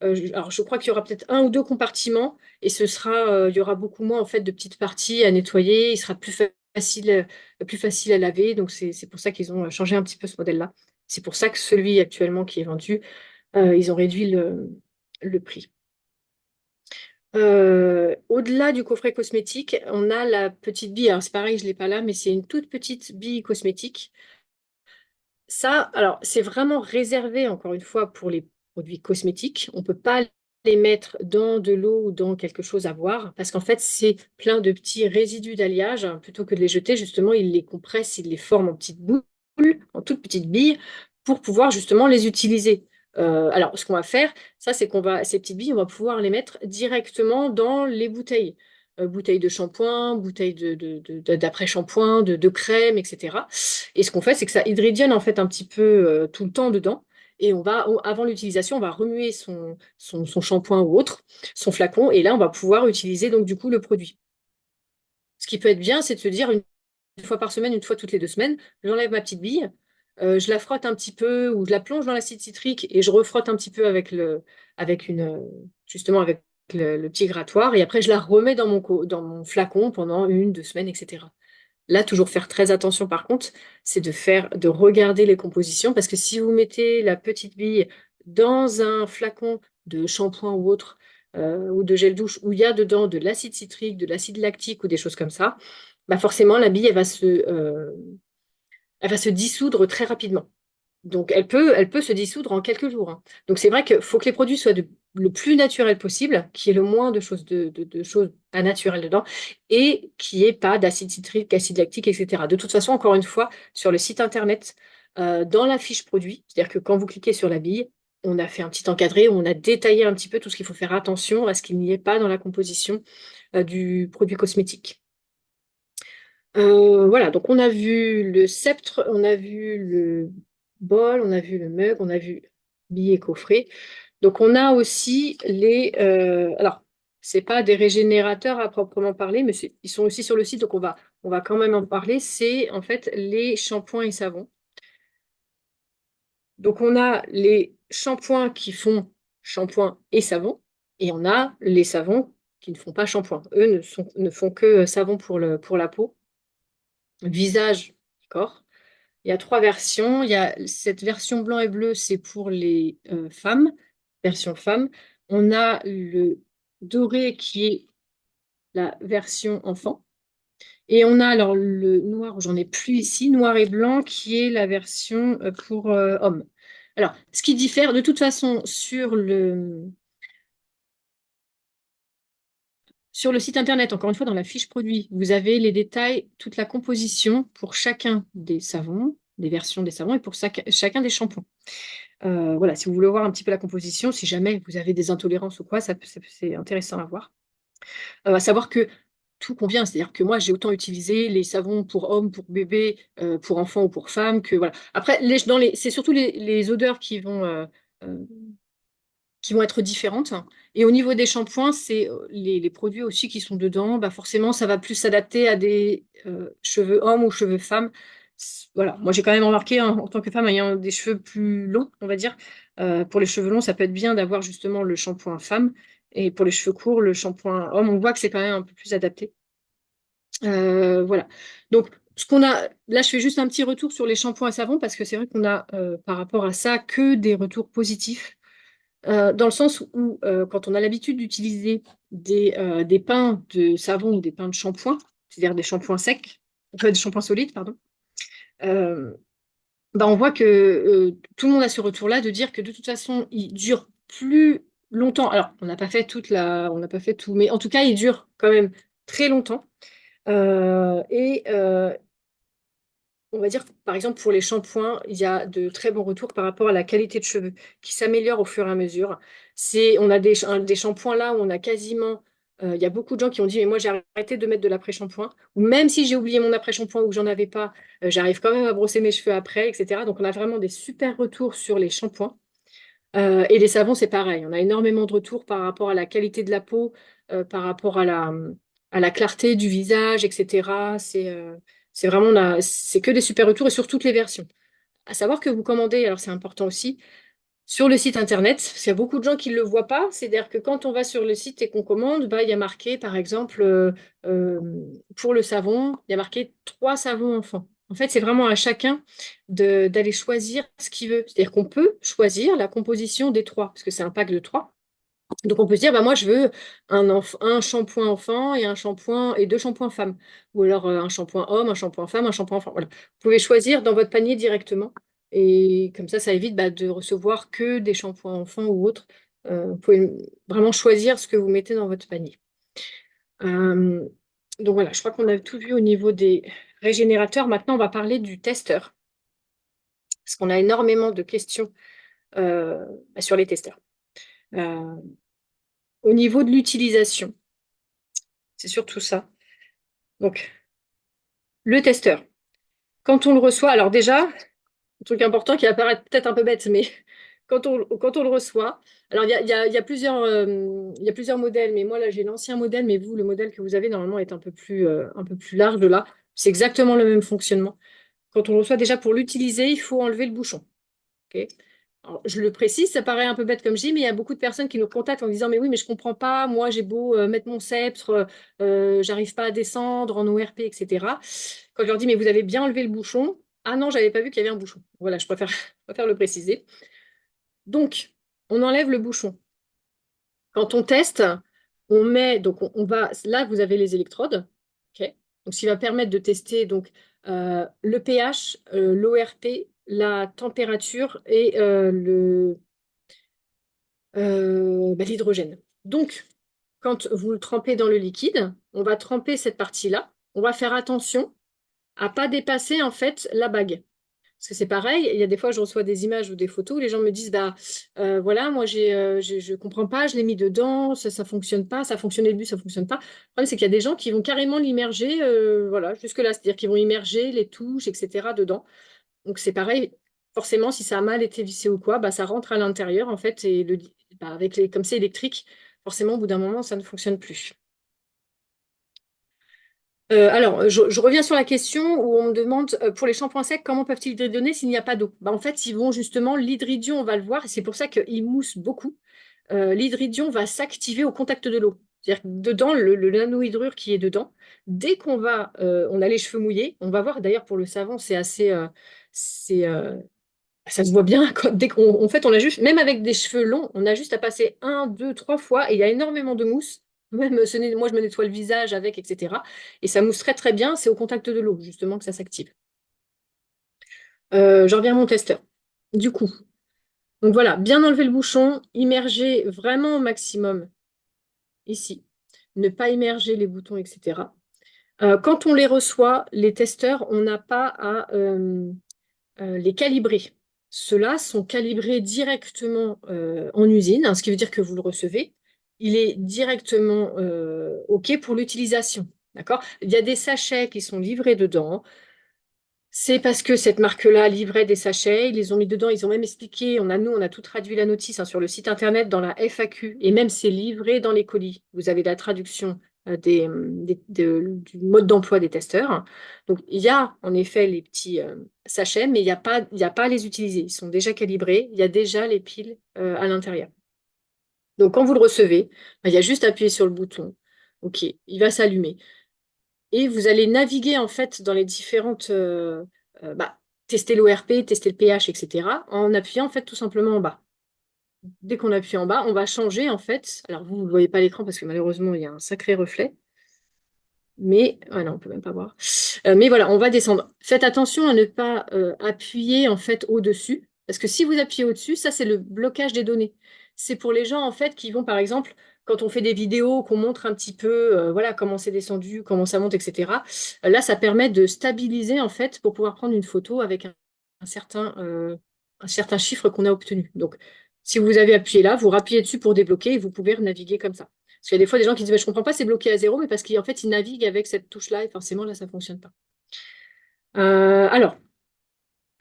Alors, je crois qu'il y aura peut-être un ou deux compartiments et il y aura beaucoup moins en fait de petites parties à nettoyer. Il sera plus facile à laver. Donc, c'est pour ça qu'ils ont changé un petit peu ce modèle-là. C'est pour ça que celui actuellement qui est vendu, ils ont réduit le prix. Au-delà du coffret cosmétique, on a la petite bille. Alors, c'est pareil, je ne l'ai pas là, mais c'est une toute petite bille cosmétique. Ça, alors, c'est vraiment réservé, encore une fois, pour les produits cosmétiques. On ne peut pas les mettre dans de l'eau ou dans quelque chose à boire, parce qu'en fait, c'est plein de petits résidus d'alliage. Plutôt que de les jeter, justement, ils les compressent, ils les forment en petites boules, en toutes petites billes, pour pouvoir justement les utiliser. Alors, ce qu'on va faire, ça, c'est ces petites billes, on va pouvoir les mettre directement dans les bouteilles. Bouteilles de shampoing, bouteilles d'après-shampoing, de crème, etc. Et ce qu'on fait, c'est que ça hydrogène en fait un petit peu tout le temps dedans. Et avant l'utilisation, on va remuer son shampoing ou autre, son flacon, et là, on va pouvoir utiliser donc du coup le produit. Ce qui peut être bien, c'est de se dire une fois par semaine, une fois toutes les 2 semaines, j'enlève ma petite bille, je la frotte un petit peu ou je la plonge dans l'acide citrique et je refrotte un petit peu justement avec le petit grattoir, et après je la remets dans mon flacon pendant 1, 2 semaines, etc. Là, toujours faire très attention par contre, c'est de regarder les compositions, parce que si vous mettez la petite bille dans un flacon de shampoing ou autre, ou de gel douche, où il y a dedans de l'acide citrique, de l'acide lactique ou des choses comme ça, bah forcément la bille, elle va se dissoudre très rapidement. Donc, elle peut se dissoudre en quelques jours, hein. Donc, c'est vrai qu'il faut que les produits soient le plus naturel possible, qu'il y ait le moins de choses pas naturelles dedans, et qu'il n'y ait pas d'acide citrique, acide lactique, etc. De toute façon, encore une fois, sur le site internet, dans la fiche produit, c'est-à-dire que quand vous cliquez sur la bille, on a fait un petit encadré où on a détaillé un petit peu tout ce qu'il faut faire attention à ce qu'il n'y ait pas dans la composition du produit cosmétique. Voilà, donc on a vu le sceptre, on a vu le bol, on a vu le mug, on a vu billet coffret. Donc on a aussi alors, c'est pas des régénérateurs à proprement parler, mais ils sont aussi sur le site, donc on va quand même en parler. C'est en fait les shampoings et savons. Donc on a les shampoings qui font shampoing et savon, et on a les savons qui ne font pas shampoing. Eux ne font que savon pour la peau, visage, corps. Il y a trois versions. Il y a cette version blanc et bleu, c'est pour les femmes, version femme. On a le doré qui est la version enfant. Et on a alors le noir, j'en ai plus ici, noir et blanc, qui est la version pour hommes. Alors, ce qui diffère, de toute façon, sur le site internet, encore une fois, dans la fiche produit, vous avez les détails, toute la composition pour chacun des savons, des versions des savons, et pour chacun des shampoings. Voilà, si vous voulez voir un petit peu la composition, si jamais vous avez des intolérances ou quoi, c'est intéressant à voir. À savoir que tout convient, c'est-à-dire que moi, j'ai autant utilisé les savons pour hommes, pour bébés, pour enfants ou pour femmes, que voilà. Après, c'est surtout les odeurs euh, qui vont être différentes. Et au niveau des shampoings, c'est les produits aussi qui sont dedans. Bah forcément, ça va plus s'adapter à des cheveux hommes ou cheveux femmes. Voilà, moi j'ai quand même remarqué, hein, en tant que femme ayant des cheveux plus longs, on va dire, pour les cheveux longs, ça peut être bien d'avoir justement le shampoing femme. Et pour les cheveux courts, le shampoing homme, on voit que c'est quand même un peu plus adapté. Voilà. Donc, là, je fais juste un petit retour sur les shampoings à savon, parce que c'est vrai qu'on a par rapport à ça que des retours positifs. Dans le sens où, quand on a l'habitude d'utiliser des pains de savon ou des pains de shampoing, c'est-à-dire des shampoings secs, des shampoings solides, pardon, euh, bah, on voit que tout le monde a ce retour-là de dire que de toute façon, ils durent plus longtemps. Alors, on n'a pas fait tout, mais en tout cas, ils durent quand même très longtemps. Et on va dire, par exemple, pour les shampoings, il y a de très bons retours par rapport à la qualité de cheveux qui s'améliore au fur et à mesure. On a des shampoings là où on a quasiment. Il y a beaucoup de gens qui ont dit, mais moi j'ai arrêté de mettre de l'après-shampoing, ou même si j'ai oublié mon après-shampoing ou que j'en avais pas, j'arrive quand même à brosser mes cheveux après, etc. Donc on a vraiment des super retours sur les shampoings. Et les savons, c'est pareil. On a énormément de retours par rapport à la qualité de la peau, par rapport à la clarté du visage, etc. C'est vraiment c'est que des super retours et sur toutes les versions. À savoir que vous commandez, alors c'est important aussi, sur le site internet, parce qu'il y a beaucoup de gens qui ne le voient pas. C'est-à-dire que quand on va sur le site et qu'on commande, bah, il y a marqué, par exemple, euh, pour le savon, il y a marqué 3 savons enfants. En fait, c'est vraiment à chacun d'aller choisir ce qu'il veut. C'est-à-dire qu'on peut choisir la composition des 3, parce que c'est un pack de 3. Donc on peut se dire, bah, moi je veux un shampoing enfant et un shampoing et 2 shampoings femmes. Ou alors un shampoing homme, un shampoing femme, un shampoing enfant. Voilà. Vous pouvez choisir dans votre panier directement. Et comme ça évite bah, de recevoir que des shampoings enfants ou autres. Vous pouvez vraiment choisir ce que vous mettez dans votre panier. Euh, donc voilà, je crois qu'on a tout vu au niveau des régénérateurs. Maintenant, on va parler du testeur. Parce qu'on a énormément de questions bah, sur les testeurs. Euh, Au niveau de l'utilisation, c'est surtout ça. Donc, le testeur, quand on le reçoit, alors déjà, un truc important qui va paraître peut-être un peu bête, mais quand on le reçoit, alors il y a plusieurs modèles, mais moi là j'ai l'ancien modèle, mais vous, le modèle que vous avez normalement est un peu plus large là. C'est exactement le même fonctionnement. Quand on le reçoit, déjà pour l'utiliser, il faut enlever le bouchon. Ok. Alors, je le précise, ça paraît un peu bête comme je dis, mais il y a beaucoup de personnes qui nous contactent en disant, mais oui, mais je comprends pas, moi j'ai beau mettre mon sceptre, j'arrive pas à descendre en ORP, etc. Quand je leur dis, mais vous avez bien enlevé le bouchon, ah non, j'avais pas vu qu'il y avait un bouchon. Voilà, je préfère le préciser. Donc, on enlève le bouchon. Quand on teste, on met, donc on va, là vous avez les électrodes, ok. Donc, ce qui va permettre de tester donc le pH, l'ORP, la température et bah, l'hydrogène. Donc, quand vous le trempez dans le liquide, on va tremper cette partie-là. On va faire attention à pas dépasser en fait la bague. Parce que c'est pareil, il y a des fois je reçois des images ou des photos où les gens me disent bah voilà, moi je comprends pas, je l'ai mis dedans, ça fonctionne pas, ça fonctionnait le but, ça fonctionne pas. Le problème c'est qu'il y a des gens qui vont carrément l'immerger voilà, jusque-là, c'est-à-dire qu'ils vont immerger les touches, etc. dedans. Donc c'est pareil, forcément, si ça a mal été vissé ou quoi, bah, ça rentre à l'intérieur en fait, et bah, avec comme c'est électrique, forcément, au bout d'un moment, ça ne fonctionne plus. Alors, je reviens sur la question où on me demande pour les shampoings secs, comment peuvent-ils hydrodonner s'il n'y a pas d'eau? Bah, en fait, ils vont justement, l'hydridion, on va le voir, et c'est pour ça qu'il mousse beaucoup. L'hydridion va s'activer au contact de l'eau. C'est-à-dire que dedans, le nanohydrure qui est dedans, dès qu'on va, on a les cheveux mouillés, on va voir d'ailleurs pour le savon, c'est assez, c'est, ça se voit bien dès en fait, on a juste, même avec des cheveux longs, on a juste à passer 1, 2, 3 fois et il y a énormément de mousse. Même moi, je me nettoie le visage avec, etc. Et ça mousse très très bien. C'est au contact de l'eau, justement, que ça s'active. J'en reviens à mon testeur. Du coup, donc voilà, bien enlever le bouchon, immerger vraiment au maximum ici. Ne pas immerger les boutons, etc. Quand on les reçoit, les testeurs, on n'a pas à les calibrer. Ceux-là sont calibrés directement en usine, hein, ce qui veut dire que vous le recevez. Il est directement OK pour l'utilisation. D'accord? Il y a des sachets qui sont livrés dedans. C'est parce que cette marque-là livrait des sachets, ils les ont mis dedans, ils ont même expliqué, on a tout traduit la notice hein, sur le site internet, dans la FAQ, et même c'est livré dans les colis. Vous avez la traduction du mode d'emploi des testeurs. Donc il y a en effet les petits sachets, mais il y a pas à les utiliser. Ils sont déjà calibrés, il y a déjà les piles à l'intérieur. Donc quand vous le recevez, bah, il y a juste à appuyer sur le bouton. OK, il va s'allumer et vous allez naviguer en fait dans les différentes bah, tester l'ORP, tester le pH, etc. en appuyant en fait tout simplement en bas. Dès qu'on appuie en bas, on va changer en fait. Alors vous ne voyez pas l'écran parce que malheureusement il y a un sacré reflet. Mais ah non, on peut même pas voir. Mais voilà, on va descendre. Faites attention à ne pas appuyer en fait au-dessus, parce que si vous appuyez au-dessus, ça c'est le blocage des données. C'est pour les gens en fait qui vont par exemple quand on fait des vidéos, qu'on montre un petit peu, voilà comment c'est descendu, comment ça monte, etc. Là, ça permet de stabiliser en fait pour pouvoir prendre une photo avec un certain chiffre qu'on a obtenu. Donc, si vous avez appuyé là, vous rappuyez dessus pour débloquer et vous pouvez naviguer comme ça. Parce qu'il y a des fois des gens qui disent, bah, je comprends pas, c'est bloqué à zéro, mais parce qu'en fait, ils naviguent avec cette touche-là et forcément, là, ça fonctionne pas. Alors,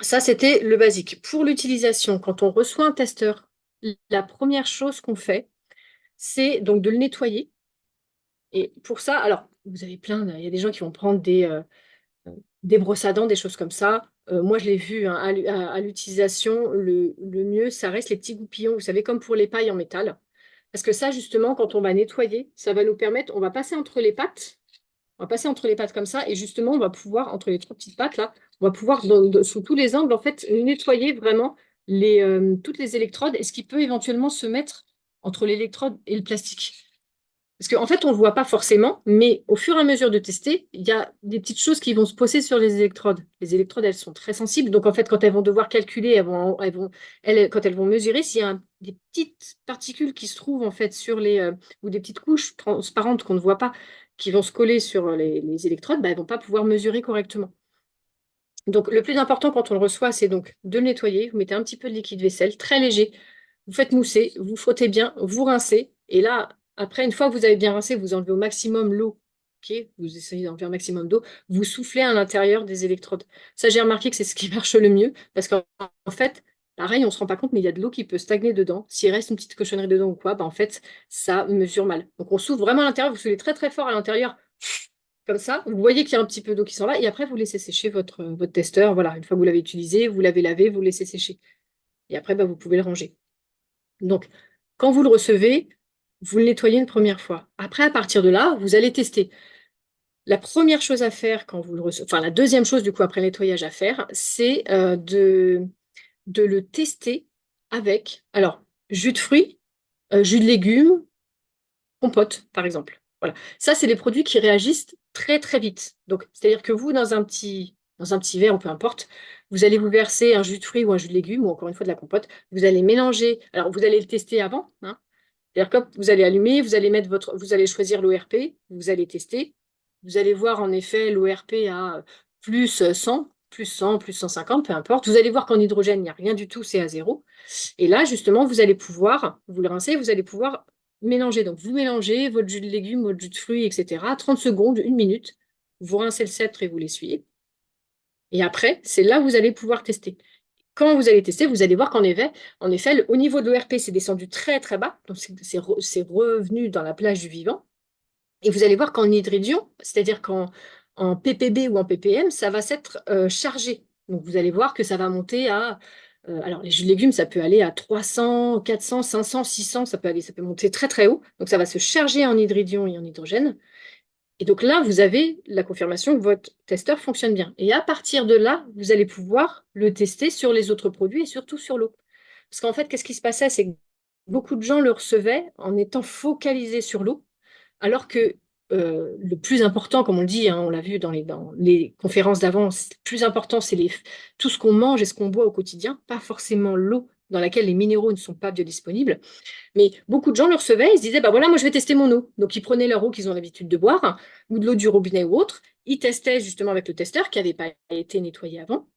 ça, c'était le basique. Pour l'utilisation, quand on reçoit un testeur, la première chose qu'on fait, c'est donc de le nettoyer. Et pour ça, alors, vous avez il y a des gens qui vont prendre des brosses à dents, des choses comme ça. Moi, je l'ai vu hein, à l'utilisation, le mieux, ça reste les petits goupillons, vous savez, comme pour les pailles en métal. Parce que ça, justement, quand on va nettoyer, ça va nous permettre, on va passer entre les pattes, on va passer entre les pattes comme ça, et justement, on va pouvoir, entre les trois petites pattes là, on va pouvoir, sous tous les angles, en fait, nettoyer vraiment toutes les électrodes et ce qui peut éventuellement se mettre entre l'électrode et le plastique. Parce qu'en fait, on ne le voit pas forcément, mais au fur et à mesure de tester, il y a des petites choses qui vont se poser sur les électrodes. Les électrodes, elles sont très sensibles. Donc, en fait, quand elles vont devoir calculer, quand elles vont mesurer, s'il y a des petites particules qui se trouvent, en fait, ou des petites couches transparentes qu'on ne voit pas, qui vont se coller sur les électrodes, bah, elles ne vont pas pouvoir mesurer correctement. Donc, le plus important quand on le reçoit, c'est donc de le nettoyer. Vous mettez un petit peu de liquide vaisselle, très léger. Vous faites mousser, vous frottez bien, vous rincez. Et là, après, une fois que vous avez bien rincé, vous enlevez au maximum l'eau. Ok, vous essayez d'enlever un maximum d'eau. Vous soufflez à l'intérieur des électrodes. Ça, j'ai remarqué que c'est ce qui marche le mieux. Parce qu'en fait, pareil, on ne se rend pas compte, mais il y a de l'eau qui peut stagner dedans. S'il reste une petite cochonnerie dedans ou quoi, bah, en fait, ça mesure mal. Donc, on souffle vraiment à l'intérieur. Vous soufflez très, très fort à l'intérieur comme ça, vous voyez qu'il y a un petit peu d'eau qui s'en va, et après, vous laissez sécher votre testeur. Voilà, une fois que vous l'avez utilisé, vous l'avez lavé, vous le laissez sécher. Et après, bah, vous pouvez le ranger. Donc, quand vous le recevez, vous le nettoyez une première fois. Après, à partir de là, vous allez tester. La première chose à faire quand vous le recevez, enfin, la deuxième chose, du coup, après le nettoyage à faire, c'est de le tester avec, alors, jus de fruits, jus de légumes, compote, par exemple. Voilà. Ça, c'est les produits qui réagissent très, très vite. Donc, c'est-à-dire que vous, dans un petit verre ou peu importe, vous allez vous verser un jus de fruits ou un jus de légumes ou encore une fois de la compote. Vous allez mélanger. Alors, vous allez le tester avant, hein. C'est-à-dire que vous allez allumer, vous allez choisir l'ORP, vous allez tester. Vous allez voir en effet l'ORP à plus 100, plus 100, plus 150, peu importe. Vous allez voir qu'en hydrogène, il n'y a rien du tout, c'est à zéro. Et là, justement, vous allez pouvoir, vous le rincez, vous allez pouvoir mélanger. Donc, vous mélangez votre jus de légumes, votre jus de fruits, etc. 30 secondes, une minute. Vous rincez le sceptre et vous l'essuyez. Et après, c'est là où vous allez pouvoir tester. Quand vous allez tester, vous allez voir qu'en effet, au niveau de l'ORP, c'est descendu très, très bas. Donc, c'est revenu dans la plage du vivant. Et vous allez voir qu'en hydridion, c'est-à-dire qu'en ppb ou en ppm, ça va s'être chargé. Donc vous allez voir que ça va monter à... alors les jus de légumes, ça peut aller à 300, 400, 500, 600, ça peut monter très très haut. Donc ça va se charger en hydridion et en hydrogène. Et donc là, vous avez la confirmation que votre testeur fonctionne bien. Et à partir de là, vous allez pouvoir le tester sur les autres produits et surtout sur l'eau. Parce qu'en fait, qu'est-ce qui se passait? C'est que beaucoup de gens le recevaient en étant focalisés sur l'eau alors que le plus important, comme on le dit, hein, on l'a vu dans les conférences d'avant, le plus important, c'est tout ce qu'on mange et ce qu'on boit au quotidien, pas forcément l'eau dans laquelle les minéraux ne sont pas biodisponibles. Mais beaucoup de gens le recevaient, ils se disaient, bah voilà, moi je vais tester mon eau. Donc ils prenaient leur eau qu'ils ont l'habitude de boire, ou de l'eau du robinet ou autre. Ils testaient justement avec le testeur qui n'avait pas été nettoyé avant.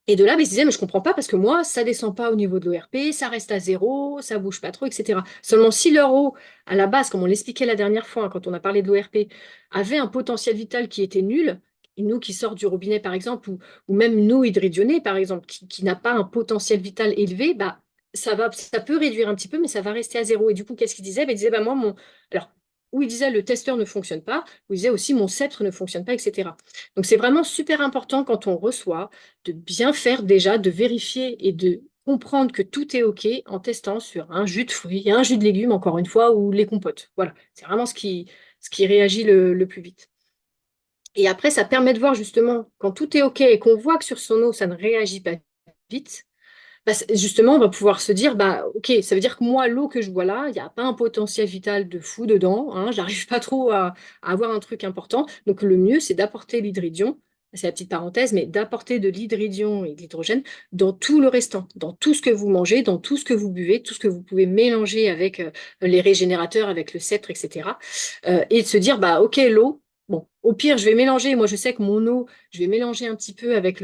Et de là, bah, ils se disaient, mais je comprends pas parce que moi, ça descend pas au niveau de l'ORP, ça reste à zéro, ça bouge pas trop, etc. Seulement si leur eau, à la base, comme on l'expliquait la dernière fois, hein, quand on a parlé de l'ORP, avait un potentiel vital qui était nul, une eau qui sort du robinet, par exemple, ou même une eau hydridionée, par exemple, qui n'a pas un potentiel vital élevé, bah, ça peut réduire un petit peu, mais ça va rester à zéro. Et du coup, qu'est-ce qu'ils disaient? Bah, ils disaient, bah, moi, Alors, où ils disaient le testeur ne fonctionne pas, où ils disaient aussi mon sceptre ne fonctionne pas, etc. Donc, c'est vraiment super important quand on reçoit de bien faire déjà, de vérifier et de comprendre que tout est OK en testant sur un jus de fruits et un jus de légumes, encore une fois, ou les compotes. Voilà, c'est vraiment ce qui réagit le plus vite. Et après, ça permet de voir justement, quand tout est OK et qu'on voit que sur son eau, ça ne réagit pas vite, bah, justement, on va pouvoir se dire, bah, OK, ça veut dire que moi, l'eau que je bois là, il n'y a pas un potentiel vital de fou dedans, hein, j'arrive pas trop à avoir un truc important. Donc, le mieux, c'est d'apporter l'hydridion, c'est la petite parenthèse, mais d'apporter de l'hydridion et de l'hydrogène dans tout le restant, dans tout ce que vous mangez, dans tout ce que vous buvez, tout ce que vous pouvez mélanger avec les régénérateurs, avec le sceptre, etc. Et de se dire, bah, OK, l'eau, bon, au pire, je vais mélanger. Moi, je sais que mon eau, je vais mélanger un petit peu avec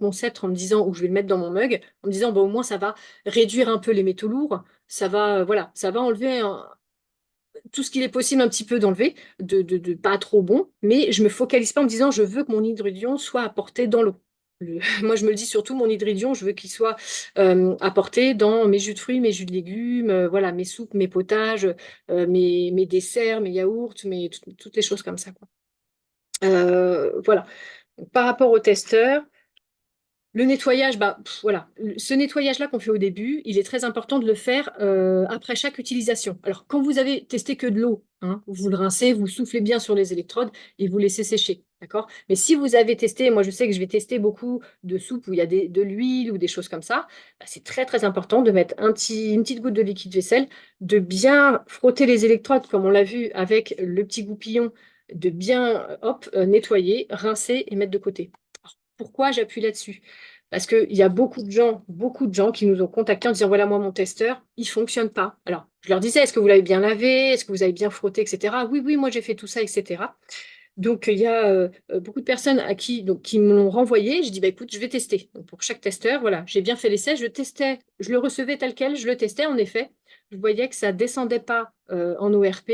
mon sceptre en me disant, ou je vais le mettre dans mon mug, en me disant, bah, au moins, ça va réduire un peu les métaux lourds. Ça va, voilà, ça va enlever tout ce qu'il est possible un petit peu d'enlever, de pas trop bon, mais je me focalise pas en me disant, je veux que mon hydrodion soit apporté dans l'eau. Moi, je me le dis surtout, mon hydridion, je veux qu'il soit apporté dans mes jus de fruits, mes jus de légumes, voilà, mes soupes, mes potages, mes desserts, mes yaourts, toutes les choses comme ça, quoi. Voilà. Donc, par rapport au testeur, le nettoyage, bah, voilà. Ce nettoyage-là qu'on fait au début, il est très important de le faire après chaque utilisation. Alors, quand vous avez testé que de l'eau, hein, vous le rincez, vous soufflez bien sur les électrodes et vous laissez sécher. D'accord? Mais si vous avez testé, moi je sais que je vais tester beaucoup de soupes où il y a de l'huile ou des choses comme ça, bah, c'est très très important de mettre une petite goutte de liquide vaisselle, de bien frotter les électrodes comme on l'a vu avec le petit goupillon, de bien hop, nettoyer, rincer et mettre de côté. Pourquoi j'appuie là-dessus? Parce qu'il y a beaucoup de gens qui nous ont contactés en disant, voilà, moi, mon testeur, il ne fonctionne pas. Alors, je leur disais, est-ce que vous l'avez bien lavé? Est-ce que vous avez bien frotté, etc. Oui, oui, moi, j'ai fait tout ça, etc. Donc, il y a beaucoup de personnes qui me l'ont renvoyé. Je dis, bah, écoute, je vais tester. Donc, pour chaque testeur, voilà, j'ai bien fait l'essai. Je testais, je le recevais tel quel, je le testais. En effet, je voyais que ça ne descendait pas en ORP.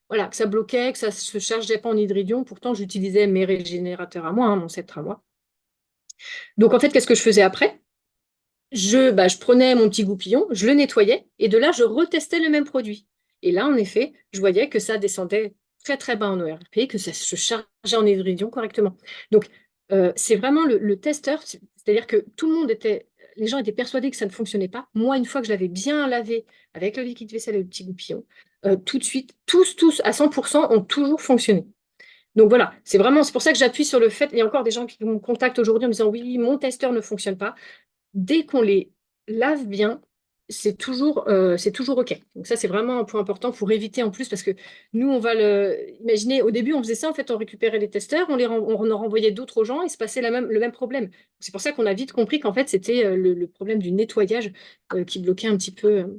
Voilà, que ça bloquait, que ça ne se chargeait pas en hydridion. Pourtant, j'utilisais mes régénérateurs à moi, hein, mon sceptre à moi. Donc en fait, qu'est-ce que je faisais après? Je prenais mon petit goupillon, je le nettoyais, et de là, je retestais le même produit. Et là, en effet, je voyais que ça descendait très très bas en ORP, que ça se chargeait en hydridion correctement. Donc, c'est vraiment le testeur, c'est-à-dire que tout le monde était, les gens étaient persuadés que ça ne fonctionnait pas. Moi, une fois que je l'avais bien lavé avec le liquide vaisselle et le petit goupillon, tout de suite, tous, à 100%, ont toujours fonctionné. Donc voilà, c'est pour ça que j'appuie sur le fait, il y a encore des gens qui me contactent aujourd'hui en me disant oui, mon testeur ne fonctionne pas. Dès qu'on les lave bien, c'est toujours OK. Donc ça, c'est vraiment un point important pour éviter en plus, parce que nous, on va imaginez, au début, on faisait ça, en fait, on récupérait les testeurs, on en renvoyait d'autres aux gens et se passait le même problème. C'est pour ça qu'on a vite compris qu'en fait, c'était le problème du nettoyage qui bloquait un petit peu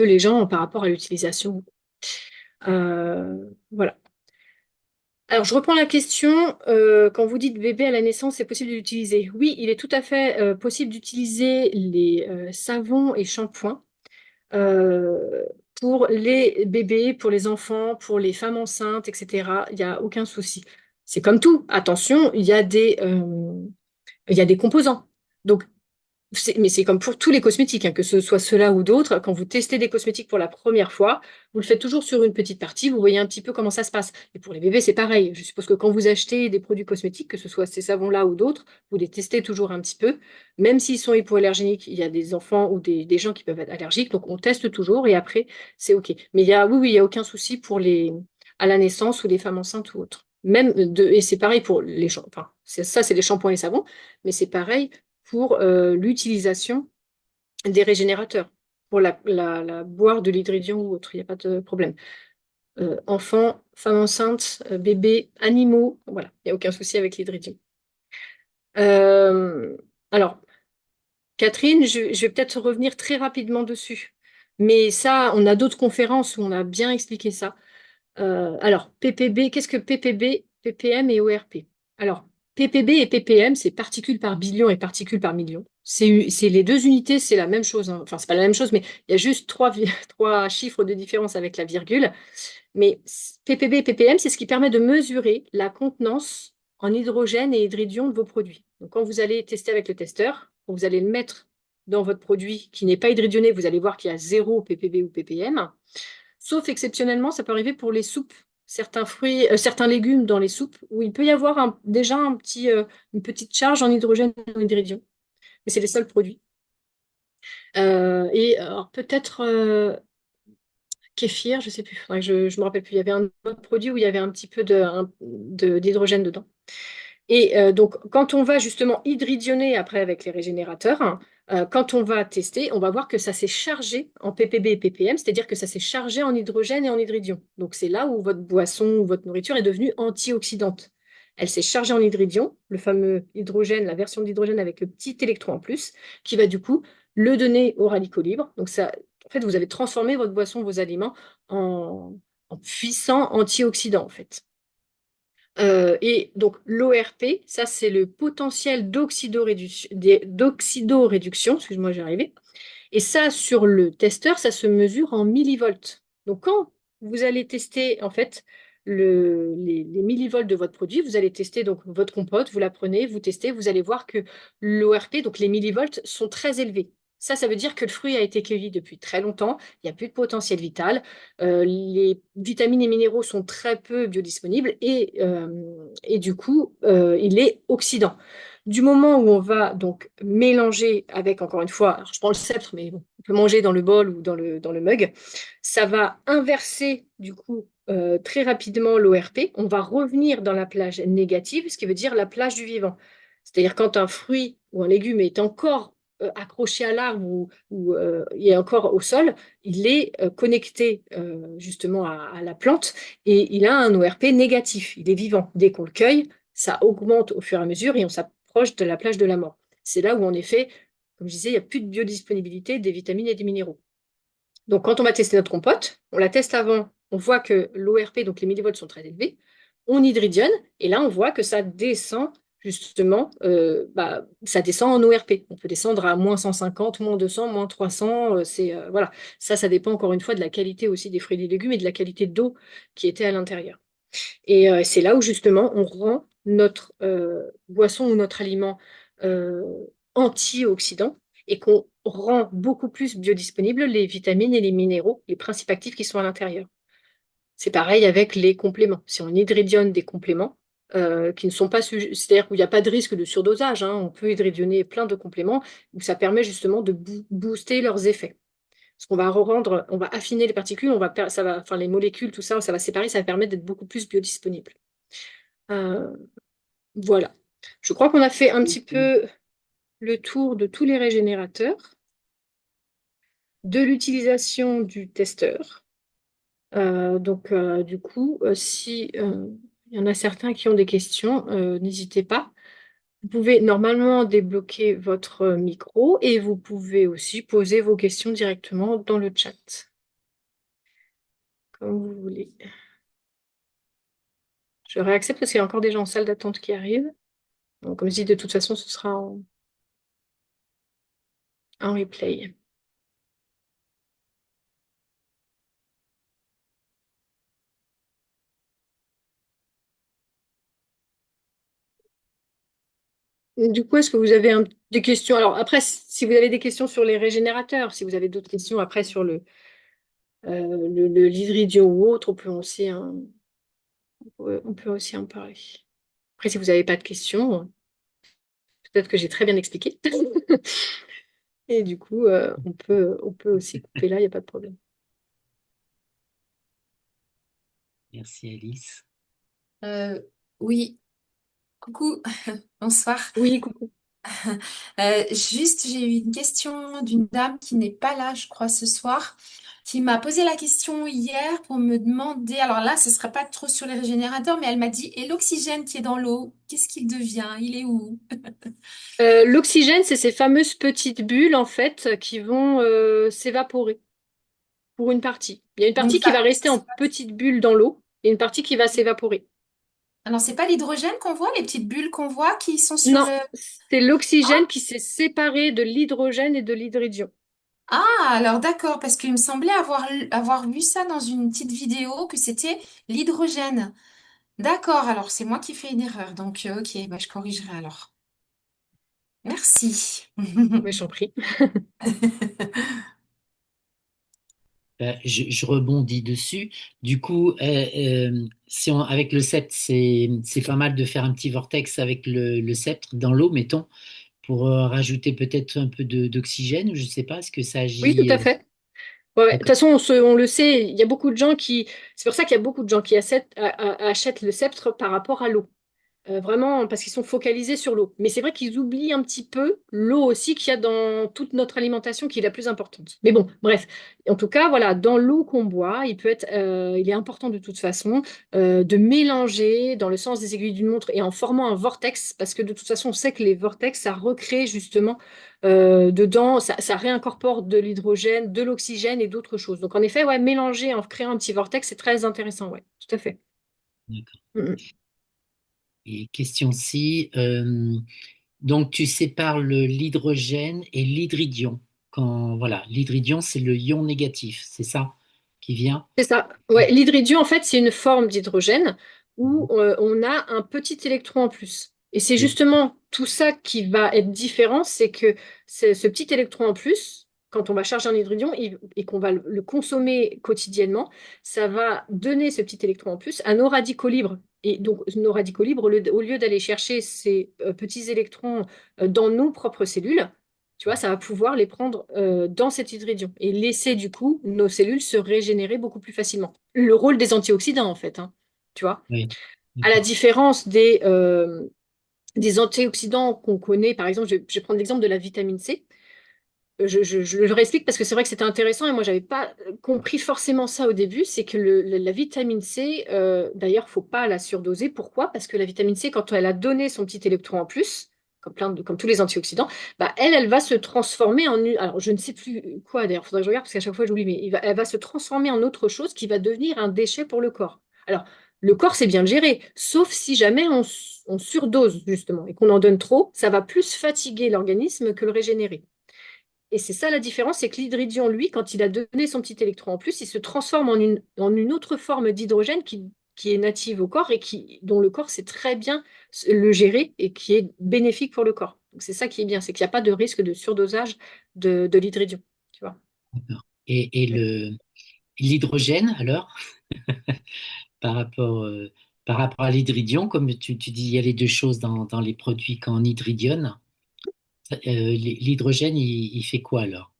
les gens par rapport à l'utilisation. Voilà. Alors, je reprends la question. Quand vous dites bébé à la naissance, c'est possible de l'utiliser. Oui, il est tout à fait possible d'utiliser les savons et shampoings euh, pour les bébés, pour les enfants, pour les femmes enceintes, etc. Il n'y a aucun souci. C'est comme tout. Attention, il y a des composants. Donc, mais c'est comme pour tous les cosmétiques, hein, que ce soit ceux-là ou d'autres. Quand vous testez des cosmétiques pour la première fois, vous le faites toujours sur une petite partie, vous voyez un petit peu comment ça se passe. Et pour les bébés, c'est pareil. Je suppose que quand vous achetez des produits cosmétiques, que ce soit ces savons-là ou d'autres, vous les testez toujours un petit peu. Même s'ils sont hypoallergéniques, il y a des enfants ou des gens qui peuvent être allergiques, donc on teste toujours et après, c'est OK. Mais oui, il n'y a aucun souci pour à la naissance ou les femmes enceintes ou autres. Et c'est pareil pour les shampoings. Enfin, ça, c'est les shampoings et les savons, mais c'est pareil pour l'utilisation des régénérateurs, pour la boire de l'hydridion ou autre, il n'y a pas de problème. Enfants, femmes enceintes, bébés, animaux, voilà, il n'y a aucun souci avec l'hydridion. Euh, alors, Catherine, je vais peut-être revenir très rapidement dessus, mais ça, on a d'autres conférences où on a bien expliqué ça. Alors, PPB, qu'est-ce que PPB, PPM et ORP? Alors, PPB et PPM, c'est particules par billion et particules par million. C'est les deux unités, c'est la même chose, hein. Enfin, c'est pas la même chose, mais il y a juste trois chiffres de différence avec la virgule. Mais PPB et PPM, c'est ce qui permet de mesurer la contenance en hydrogène et hydridion de vos produits. Donc, quand vous allez tester avec le testeur, quand vous allez le mettre dans votre produit qui n'est pas hydridionné, vous allez voir qu'il y a zéro PPB ou PPM. Sauf exceptionnellement, ça peut arriver pour les soupes, certains fruits, certains légumes dans les soupes, où il peut y avoir déjà une petite charge en hydrogène ou en hydridion. Mais c'est les seuls produits. Et alors, peut-être kéfir, je ne sais plus, faudrait que je me rappelle plus. Il y avait un autre produit où il y avait un petit peu d'hydrogène dedans. Et donc, quand on va justement hydridionner après avec les régénérateurs, hein, quand on va tester, on va voir que ça s'est chargé en ppb et ppm, c'est-à-dire que ça s'est chargé en hydrogène et en hydridion. Donc, c'est là où votre boisson ou votre nourriture est devenue antioxydante. Elle s'est chargée en hydridion, le fameux hydrogène, la version d'hydrogène avec le petit électron en plus, qui va du coup le donner au radicaux libres. Donc, ça, en fait, vous avez transformé votre boisson, vos aliments en puissants antioxydants, en fait. Et donc l'ORP, ça c'est le potentiel d'oxydoréduction, excuse-moi, j'y arrivé. Et ça, sur le testeur, ça se mesure en millivolts. Donc quand vous allez tester, en fait, les millivolts de votre produit. Vous allez tester donc votre compote, vous la prenez, vous testez, vous allez voir que l'ORP, donc les millivolts, sont très élevés. Ça veut dire que le fruit a été cueilli depuis très longtemps, il n'y a plus de potentiel vital, les vitamines et minéraux sont très peu biodisponibles et du coup, il est oxydant. Du moment où on va donc mélanger avec, encore une fois, alors je prends le sceptre, mais bon, on peut manger dans le bol ou dans le mug, ça va inverser du coup très rapidement l'ORP. On va revenir dans la plage négative, ce qui veut dire la plage du vivant. C'est-à-dire quand un fruit ou un légume est encore accroché à l'arbre ou il est encore au sol, il est connecté justement à la plante et il a un ORP négatif. Il est vivant. Dès qu'on le cueille, ça augmente au fur et à mesure et on s'approche de la plage de la mort. C'est là où, en effet, comme je disais, il n'y a plus de biodisponibilité des vitamines et des minéraux. Donc, quand on va tester notre compote, on la teste avant, on voit que l'ORP, donc les millivolts, sont très élevés. On hydridionne et là, on voit que ça descend justement, ça descend en ORP. On peut descendre à moins 150, moins 200, moins 300. Voilà. Ça dépend encore une fois de la qualité aussi des fruits et des légumes et de la qualité d'eau qui était à l'intérieur. Et c'est là où justement on rend notre boisson ou notre aliment euh, antioxydant et qu'on rend beaucoup plus biodisponibles les vitamines et les minéraux, les principes actifs qui sont à l'intérieur. C'est pareil avec les compléments. Si on hydridionne des compléments qui ne sont pas sujets, c'est-à-dire qu'il n'y a pas de risque de surdosage, hein, on peut hydridionner plein de compléments où ça permet justement de booster leurs effets. Parce qu'on va rendre, on va affiner les particules, enfin les molécules, tout ça, ça va séparer, ça va permettre d'être beaucoup plus biodisponible. Euh, voilà. Je crois qu'on a fait un petit peu le tour de tous les régénérateurs, de l'utilisation du testeur. Du coup, si il y en a certains qui ont des questions, n'hésitez pas. Vous pouvez normalement débloquer votre micro et vous pouvez aussi poser vos questions directement dans le chat, comme vous voulez. Je réaccepte parce qu'il y a encore des gens en salle d'attente qui arrivent. Donc, comme je dis, de toute façon, ce sera en replay. Du coup, est-ce que vous avez des questions? Alors après, si vous avez des questions sur les régénérateurs, si vous avez d'autres questions après sur l'hydridio ou autre, on peut aussi en parler. Après, si vous n'avez pas de questions, peut-être que j'ai très bien expliqué. Et du coup, on peut aussi couper là, il n'y a pas de problème. Merci Alice. Oui, coucou, bonsoir. Oui, coucou. Juste, j'ai eu une question d'une dame qui n'est pas là, je crois, ce soir, qui m'a posé la question hier pour me demander, alors là, ce ne sera pas trop sur les régénérateurs, mais elle m'a dit, et l'oxygène qui est dans l'eau, qu'est-ce qu'il devient? Il est où? L'oxygène, c'est ces fameuses petites bulles, en fait, qui vont s'évaporer pour une partie. Il y a une Donc partie qui va ça, rester en petites bulles dans l'eau et une partie qui va s'évaporer. alors c'est pas l'hydrogène qu'on voit, les petites bulles qu'on voit qui sont sur Non, le... c'est l'oxygène Ah, qui s'est séparé de l'hydrogène et de l'hydridium. ah, alors d'accord, parce qu'il me semblait avoir vu ça dans une petite vidéo, que c'était l'hydrogène. D'accord, alors c'est moi qui fais une erreur, donc ok, bah, je corrigerai alors. Merci. Mais j'en prie. Je rebondis dessus. Du coup, si avec le sceptre, c'est pas mal de faire un petit vortex avec le sceptre dans l'eau, mettons, pour rajouter peut-être un peu d'oxygène, ou je sais pas, est-ce que ça Oui, tout agit à fait. Ouais, ouais. De toute d'accord. façon, on le sait, il y a beaucoup de gens qui. C'est pour ça qu'il y a beaucoup de gens qui achètent le sceptre par rapport à l'eau. Vraiment parce qu'ils sont focalisés sur l'eau. Mais c'est vrai qu'ils oublient un petit peu l'eau aussi qu'il y a dans toute notre alimentation qui est la plus importante. Mais bon, bref. En tout cas, voilà, dans l'eau qu'on boit, il est important de toute façon de mélanger dans le sens des aiguilles d'une montre et en formant un vortex, parce que de toute façon, on sait que les vortex, ça recrée justement dedans, ça réincorpore de l'hydrogène, de l'oxygène et d'autres choses. Donc en effet, ouais, mélanger en créant un petit vortex, c'est très intéressant, ouais, tout à fait. D'accord. Mm. Et question ci, donc tu sépares l'hydrogène et l'hydridion. Quand voilà, l'hydridion, c'est le ion négatif, c'est ça qui vient. C'est ça. Ouais, l'hydridium, en fait, c'est une forme d'hydrogène où on a un petit électron en plus. Et c'est Oui, justement tout ça qui va être différent, c'est que ce petit électron en plus, quand on va charger un hydridium et qu'on va le consommer quotidiennement, ça va donner ce petit électron en plus à nos radicaux libres. Et donc, nos radicaux libres, au lieu d'aller chercher ces petits électrons dans nos propres cellules, tu vois, ça va pouvoir les prendre dans cet hydridium et laisser du coup nos cellules se régénérer beaucoup plus facilement. Le rôle des antioxydants, en fait, hein, tu vois. oui, À la d'accord. différence des antioxydants qu'on connaît, par exemple, je vais prendre l'exemple de la vitamine C. Je le réexplique parce que c'est vrai que c'était intéressant et moi, j'avais pas compris forcément ça au début. C'est que la vitamine C, d'ailleurs, faut pas la surdoser. Pourquoi? Parce que la vitamine C, quand elle a donné son petit électron en plus, comme tous les antioxydants, bah, elle va se transformer alors, je ne sais plus quoi d'ailleurs, il faudrait que je regarde parce qu'à chaque fois, j'oublie, mais elle va se transformer en autre chose qui va devenir un déchet pour le corps. Alors, le corps, c'est bien le gérer, sauf si jamais on surdose, justement, et qu'on en donne trop, ça va plus fatiguer l'organisme que le régénérer. Et c'est ça la différence, c'est que l'hydridium, lui, quand il a donné son petit électron en plus, il se transforme en une autre forme d'hydrogène qui est native au corps et dont le corps sait très bien le gérer et qui est bénéfique pour le corps. Donc c'est ça qui est bien, c'est qu'il n'y a pas de risque de surdosage de l'hydridium. Tu vois. D'accord. Et l'hydrogène, alors, par rapport, euh, par rapport à l'hydridium, comme tu dis, il y a les deux choses dans les produits qu'en hydridium. L'hydrogène, il fait quoi alors?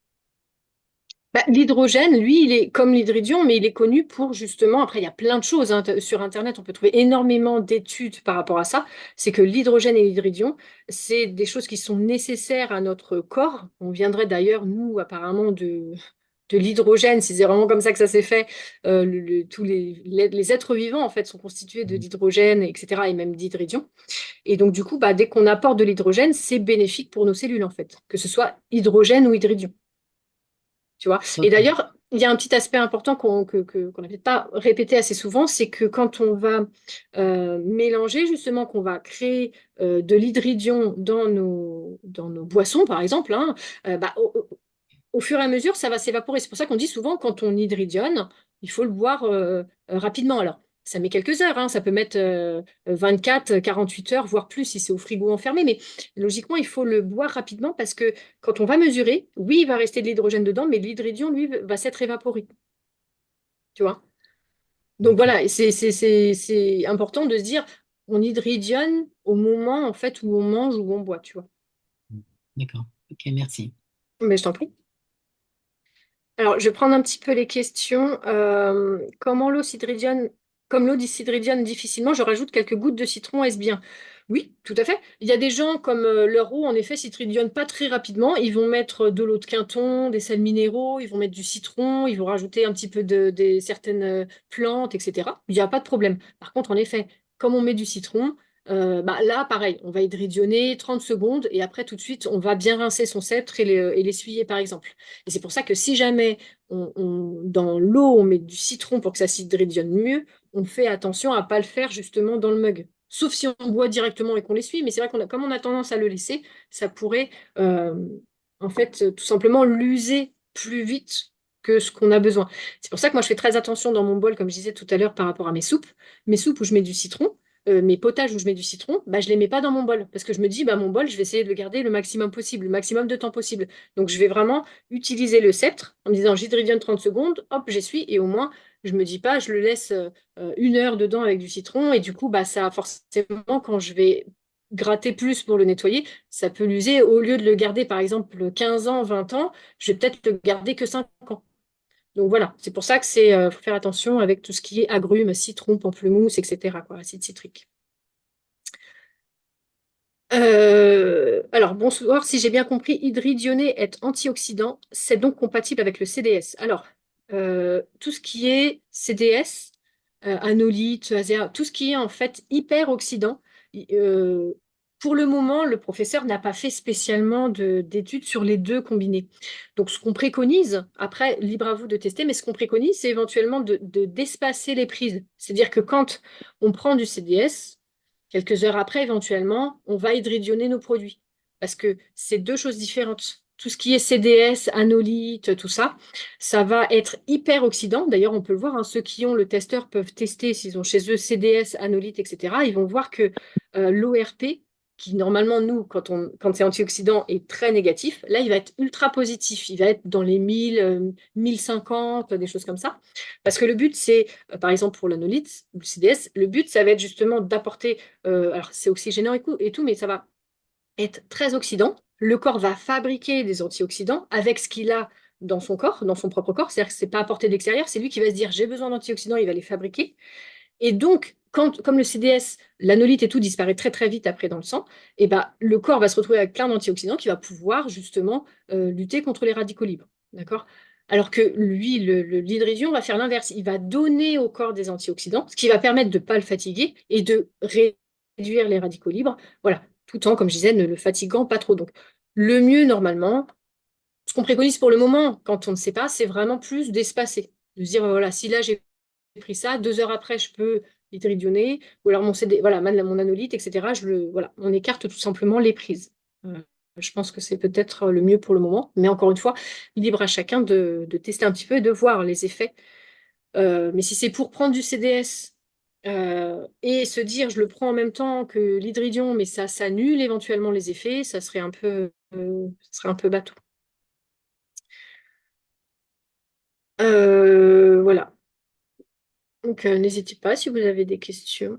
Bah, l'hydrogène, lui, il est comme l'hydridium, mais il est connu pour justement, après, il y a plein de choses hein, sur Internet, on peut trouver énormément d'études par rapport à ça. C'est que l'hydrogène et l'hydridium, c'est des choses qui sont nécessaires à notre corps. On viendrait d'ailleurs, nous, apparemment, de l'hydrogène, si c'est vraiment comme ça que ça s'est fait. Tous les êtres vivants, en fait, sont constitués de d'hydrogène, etc., et même d'hydridium. Et donc, du coup, bah, dès qu'on apporte de l'hydrogène, c'est bénéfique pour nos cellules, en fait, que ce soit hydrogène ou hydridium. Tu vois. Et Ok. d'ailleurs, il y a un petit aspect important qu'on n'a peut-être pas répété assez souvent, c'est que quand on va mélanger, justement, qu'on va créer de l'hydridium dans nos boissons, par exemple, hein, bah, au fur et à mesure, ça va s'évaporer. C'est pour ça qu'on dit souvent, quand on hydridionne, il faut le boire rapidement. Alors, ça met quelques heures, hein, ça peut mettre 24, 48 heures, voire plus si c'est au frigo enfermé, mais logiquement, il faut le boire rapidement parce que quand on va mesurer, oui, il va rester de l'hydrogène dedans, mais l'hydridium, lui, va s'être évaporé. Tu vois? Donc Ok. voilà, et c'est important de se dire, on hydridionne au moment, en fait, où on mange ou où on boit, tu vois. D'accord. Ok, merci. Mais je t'en prie. Alors, je vais prendre un petit peu les questions. Comment l'eau s'hydridionne, comme l'eau s'hydridionne difficilement, je rajoute quelques gouttes de citron, est-ce bien? Oui, tout à fait. Il y a des gens comme leur eau, en effet, s'hydridionne pas très rapidement. Ils vont mettre de l'eau de Quinton, des sels minéraux, ils vont mettre du citron, ils vont rajouter un petit peu de certaines plantes, etc. Il n'y a pas de problème. Par contre, en effet, comme on met du citron, bah là, pareil, on va hydridionner 30 secondes et après, tout de suite, on va bien rincer son sceptre et l'essuyer, par exemple. Et c'est pour ça que si jamais dans l'eau, on met du citron pour que ça s'hydridionne mieux, on fait attention à ne pas le faire justement dans le mug. Sauf si on boit directement et qu'on l'essuie, mais c'est vrai comme on a tendance à le laisser, ça pourrait euh, en fait tout simplement l'user plus vite que ce qu'on a besoin. C'est pour ça que moi je fais très attention dans mon bol, comme je disais tout à l'heure par rapport à mes soupes où je mets du citron. Mes potages où je mets du citron, bah, je ne les mets pas dans mon bol parce que je me dis, bah, mon bol, je vais essayer de le garder le maximum possible, le maximum de temps possible. Donc, je vais vraiment utiliser le sceptre en me disant j'hydridionne 30 secondes, hop, j'essuie et au moins, je me dis pas, je le laisse 1 heure dedans avec du citron et du coup, bah, ça forcément, quand je vais gratter plus pour le nettoyer, ça peut l'user. Au lieu de le garder, par exemple, 15 ans, 20 ans, je vais peut-être le garder que 5 ans. Donc voilà, c'est pour ça que faut faire attention avec tout ce qui est agrumes, citron, pamplemousse, etc., quoi, acide citrique. Alors, bonsoir, si j'ai bien compris, hydridioné est antioxydant, c'est donc compatible avec le CDS. Alors, tout ce qui est CDS, anolyte, azéa, tout ce qui est en fait hyperoxydant, euh, pour le moment, le professeur n'a pas fait spécialement d'études sur les deux combinés. Donc, ce qu'on préconise, après, libre à vous de tester, mais ce qu'on préconise, c'est éventuellement d'espacer les prises. C'est-à-dire que quand on prend du CDS, quelques heures après, éventuellement, on va hydridionner nos produits. Parce que c'est deux choses différentes. tout ce qui est CDS, anolyte, tout ça, ça va être hyper oxydant. D'ailleurs, on peut le voir, hein, ceux qui ont le testeur peuvent tester s'ils ont chez eux CDS, anolyte, etc. Ils vont voir que l'ORP, qui normalement, nous, quand c'est antioxydant, est très négatif, là, il va être ultra positif. Il va être dans les 1000, 1050, des choses comme ça. Parce que le but, c'est, par exemple, pour l'anolyte ou le CDS, le but, ça va être justement d'apporter, alors c'est oxygénant et tout, mais ça va être très oxydant. Le corps va fabriquer des antioxydants avec ce qu'il a dans son corps, dans son propre corps. C'est-à-dire que ce n'est pas apporté de l'extérieur, c'est lui qui va se dire j'ai besoin d'antioxydants, il va les fabriquer. Et donc, comme le CDS, l'anolyte et tout disparaît très très vite après dans le sang, et ben, le corps va se retrouver avec plein d'antioxydants qui va pouvoir justement lutter contre les radicaux libres. D'accord? Alors que lui, l'hydridion va faire l'inverse. Il va donner au corps des antioxydants, ce qui va permettre de ne pas le fatiguer et de réduire les radicaux libres. Voilà, tout en, comme je disais, ne le fatiguant pas trop. Donc, le mieux, normalement, ce qu'on préconise pour le moment, quand on ne sait pas, c'est vraiment plus d'espacer. De se dire, voilà, si là j'ai pris ça, 2 heures après, je peux hydridionner, ou alors mon CD, voilà, mon anolyte, etc. Voilà, on écarte tout simplement les prises. Euh, je pense que c'est peut-être le mieux pour le moment, mais encore une fois, libre à chacun de tester un petit peu et de voir les effets. Mais si c'est pour prendre du CDS et se dire je le prends en même temps que l'hydridion, mais ça s'annule éventuellement les effets, ça serait un peu bateau. Voilà. Donc, n'hésitez pas si vous avez des questions.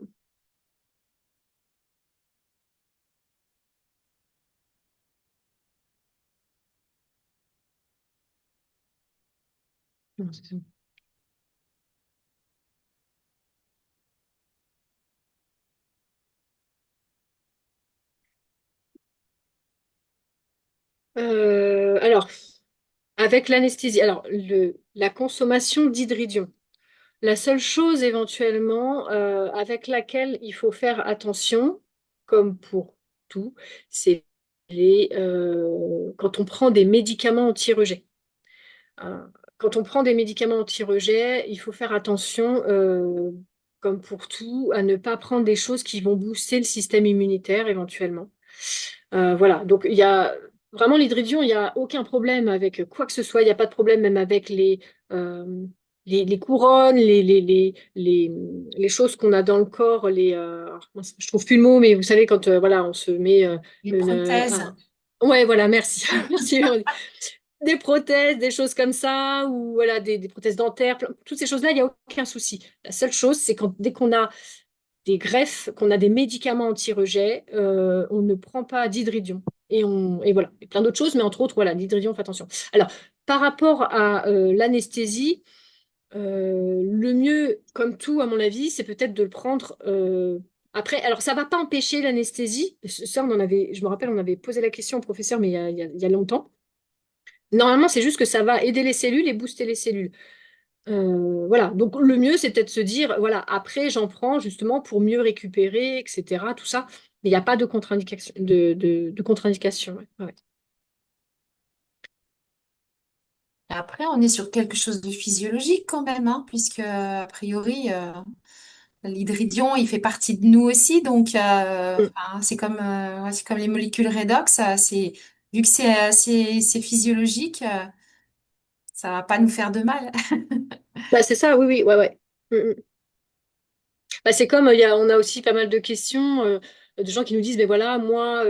Non, c'est ça. Alors, avec l'anesthésie, alors la consommation d'hydridion, la seule chose éventuellement avec laquelle il faut faire attention, comme pour tout, c'est quand on prend des médicaments anti-rejet. Euh, Quand on prend des médicaments anti-rejet, il faut faire attention, comme pour tout, à ne pas prendre des choses qui vont booster le système immunitaire éventuellement. Voilà, donc il y a vraiment l'hydridion, il n'y a aucun problème avec quoi que ce soit, il n'y a pas de problème même avec les couronnes, les choses qu'on a dans le corps, alors, je trouve plus le mot, mais vous savez, quand voilà, on se met Les une. prothèses. Ouais, voilà, merci. Merci. Des prothèses, des choses comme ça, ou voilà, des prothèses dentaires, toutes ces choses-là, il n'y a aucun souci. La seule chose, c'est dès qu'on a des greffes, qu'on a des médicaments anti-rejet, on ne prend pas d'hydridion. Et voilà, et plein d'autres choses, mais entre autres, voilà, l'hydridion, faites attention. Alors, par rapport à l'anesthésie, le mieux, comme tout, à mon avis, c'est peut-être de le prendre après. Alors, ça ne va pas empêcher l'anesthésie. Ça, je me rappelle, on avait posé la question au professeur, mais il y a longtemps. Normalement, c'est juste que ça va aider les cellules et booster les cellules. Voilà, donc le mieux, c'est peut-être se dire, voilà, après, j'en prends justement pour mieux récupérer, etc., tout ça. Mais il n'y a pas de contre-indication. De contre-indication, ouais. Ouais. Après, on est sur quelque chose de physiologique quand même, hein, puisque a priori, l'hydridion, il fait partie de nous aussi. Donc, Mm. enfin, c'est comme les molécules redox. Vu que c'est physiologique, ça va pas nous faire de mal. Bah, c'est ça, oui, oui, ouais, ouais. Mm, mm. Bah, c'est comme, on a aussi pas mal de questions de gens qui nous disent, ben voilà, moi,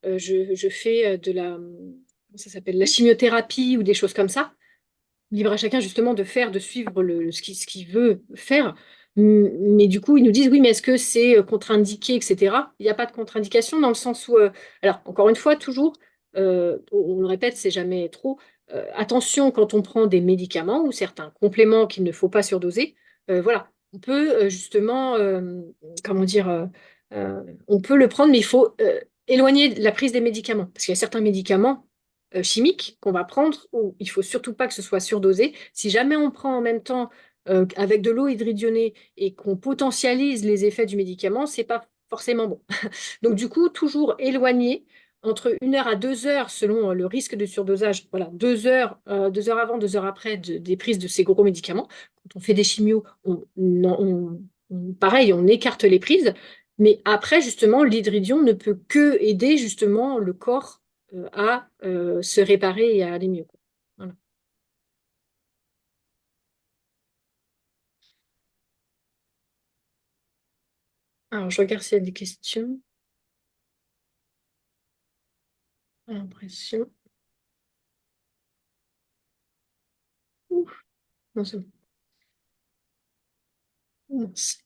je fais comment ça s'appelle, la chimiothérapie ou des choses comme ça. Libre à chacun justement de suivre ce qu'il veut faire. Mais du coup, ils nous disent, oui, mais est-ce que c'est contre-indiqué, etc. Il n'y a pas de contre-indication dans le sens où, alors, encore une fois, toujours, on le répète, c'est jamais trop. Attention quand on prend des médicaments ou certains compléments qu'il ne faut pas surdoser. Voilà, on peut justement, comment dire, on peut le prendre, mais il faut éloigner la prise des médicaments. Parce qu'il y a certains médicaments chimiques qu'on va prendre, où il faut surtout pas que ce soit surdosé. Si jamais on prend en même temps avec de l'eau hydridionée et qu'on potentialise les effets du médicament, c'est pas forcément bon. Donc du coup, toujours éloigner entre 1 heure à 2 heures selon le risque de surdosage. Voilà, 2 heures, 2 heures avant, 2 heures après des prises de ces gros médicaments. Quand on fait des chimios, pareil, on écarte les prises. Mais après, justement, l'hydridion ne peut que aider justement le corps à se réparer et à aller mieux, quoi. Voilà. Alors, je regarde s'il y a des questions. Impression. Ouf, non, c'est bon. Mince.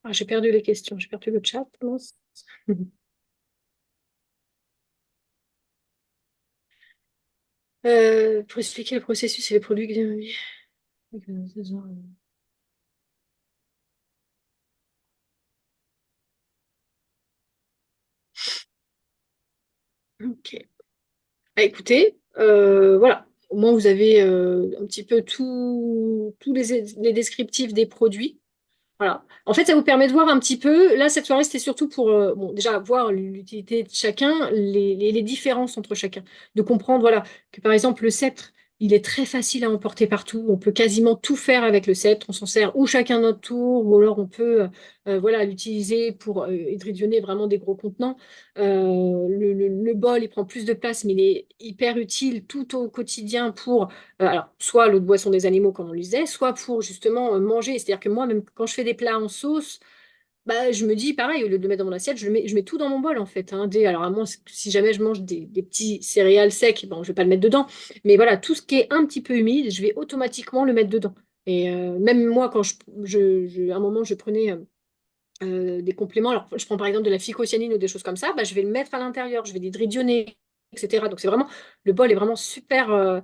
Ah, j'ai perdu les questions, j'ai perdu le chat. Mince. Pour expliquer le processus et les produits que... Ok. Ah, écoutez, voilà. Au moins, vous avez un petit peu tous les descriptifs des produits. Voilà. En fait, ça vous permet de voir un petit peu. Là, cette soirée, c'était surtout pour bon, déjà voir l'utilité de chacun, les différences entre chacun. De comprendre, voilà, que par exemple, le sceptre, il est très facile à emporter partout. On peut quasiment tout faire avec le sceptre. On s'en sert ou chacun notre tour, ou alors on peut voilà, l'utiliser pour édredonner vraiment des gros contenants. Le bol, il prend plus de place, mais il est hyper utile tout au quotidien pour alors, soit l'eau de boisson des animaux, comme on le disait, soit pour justement manger. C'est-à-dire que moi, même quand je fais des plats en sauce, bah, je me dis pareil, au lieu de le mettre dans mon assiette, je mets tout dans mon bol en fait, hein. Alors, à moins, si jamais je mange des petits céréales secs, bon, je vais pas le mettre dedans. Mais voilà, tout ce qui est un petit peu humide, je vais automatiquement le mettre dedans. Et même moi, quand à un moment, je prenais des compléments. Alors, je prends par exemple de la phycocyanine ou des choses comme ça, bah, je vais le mettre à l'intérieur, je vais l'hydridionner, etc. Donc, c'est vraiment, le bol est vraiment super,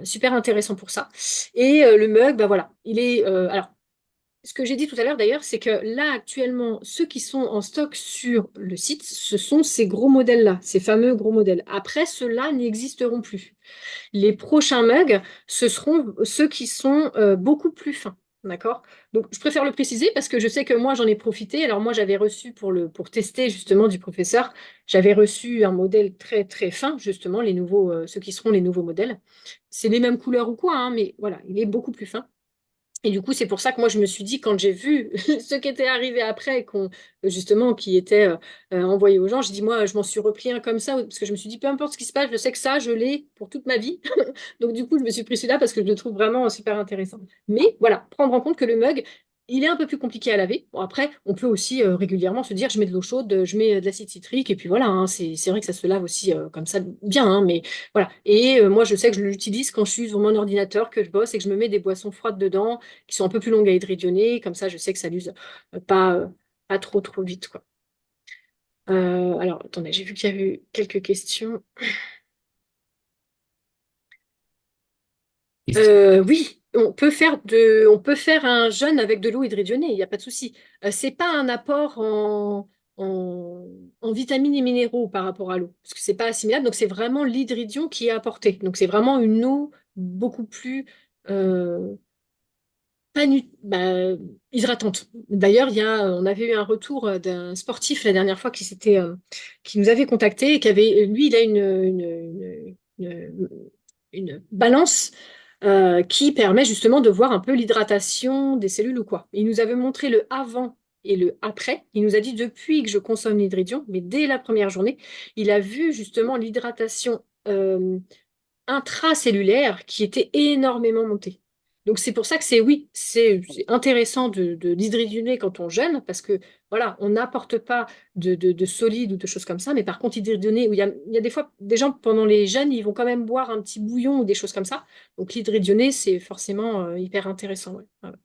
super intéressant pour ça. Et le mug, bah voilà, il est. Alors, ce que j'ai dit tout à l'heure d'ailleurs, c'est que là, actuellement, ceux qui sont en stock sur le site, ce sont ces gros modèles-là, ces fameux gros modèles. Après, ceux-là n'existeront plus. Les prochains mugs, ce seront ceux qui sont beaucoup plus fins. D'accord? Donc, je préfère le préciser parce que je sais que moi, j'en ai profité. Alors, moi, j'avais reçu pour tester justement du professeur, j'avais reçu un modèle très, très fin, justement, ceux qui seront les nouveaux modèles. C'est les mêmes couleurs ou quoi, hein, mais voilà, il est beaucoup plus fin. Et du coup, c'est pour ça que moi, je me suis dit, quand j'ai vu ce qui était arrivé après, justement, qui était envoyé aux gens, je dis, moi, je m'en suis repris un comme ça, parce que je me suis dit, peu importe ce qui se passe, je sais que ça, je l'ai pour toute ma vie. Donc, du coup, je me suis pris celui-là parce que je le trouve vraiment super intéressant. Mais voilà, prendre en compte que le mug, il est un peu plus compliqué à laver. Bon, après, on peut aussi régulièrement se dire, je mets de l'eau chaude, je mets de l'acide citrique, et puis voilà, hein, c'est vrai que ça se lave aussi comme ça bien, hein, mais voilà. Et moi, je sais que je l'utilise quand je suis sur mon ordinateur, que je bosse et que je me mets des boissons froides dedans qui sont un peu plus longues à hydridionner. Comme ça, je sais que ça l'use pas trop, trop vite, quoi. Alors, attendez, j'ai vu qu'il y avait eu quelques questions. Oui, on peut faire un jeûne avec de l'eau hydridionée, il n'y a pas de souci. C'est pas un apport en vitamines et minéraux par rapport à l'eau, parce que c'est pas assimilable. Donc, c'est vraiment l'hydridion qui est apporté. Donc, c'est vraiment une eau beaucoup plus euh, pas hydratante. D'ailleurs, on avait eu un retour d'un sportif la dernière fois qui nous avait contacté et lui, il a une balance qui permet justement de voir un peu l'hydratation des cellules ou quoi. Il nous avait montré le avant et le après. Il nous a dit depuis que je consomme l'hydridion, mais dès la première journée, il a vu justement l'hydratation intracellulaire qui était énormément montée. Donc c'est pour ça que oui, c'est intéressant de d'hydridiner quand on jeûne, parce que voilà, on n'apporte pas de solide ou de choses comme ça, mais par contre hydridiner, où il y a des fois, des gens pendant les jeûnes, ils vont quand même boire un petit bouillon ou des choses comme ça. Donc l'hydridiner, c'est forcément hyper intéressant. Ouais. Voilà.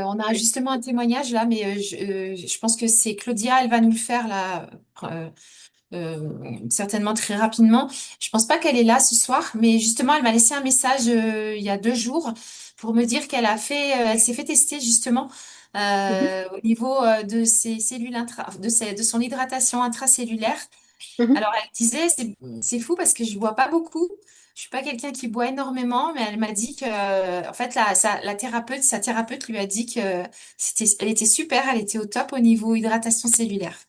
On a justement un témoignage là, mais je pense que c'est Claudia, elle va nous le faire là, certainement très rapidement. Je pense pas qu'elle est là ce soir, mais justement, elle m'a laissé un message il y a 2 jours pour me dire elle s'est fait tester justement Mhm, au niveau de ses cellules de son hydratation intracellulaire. mhm. Alors, elle disait, c'est fou parce que je bois pas beaucoup. Je suis pas quelqu'un qui boit énormément, mais elle m'a dit que, en fait, sa thérapeute lui a dit que elle était super, elle était au top au niveau hydratation cellulaire.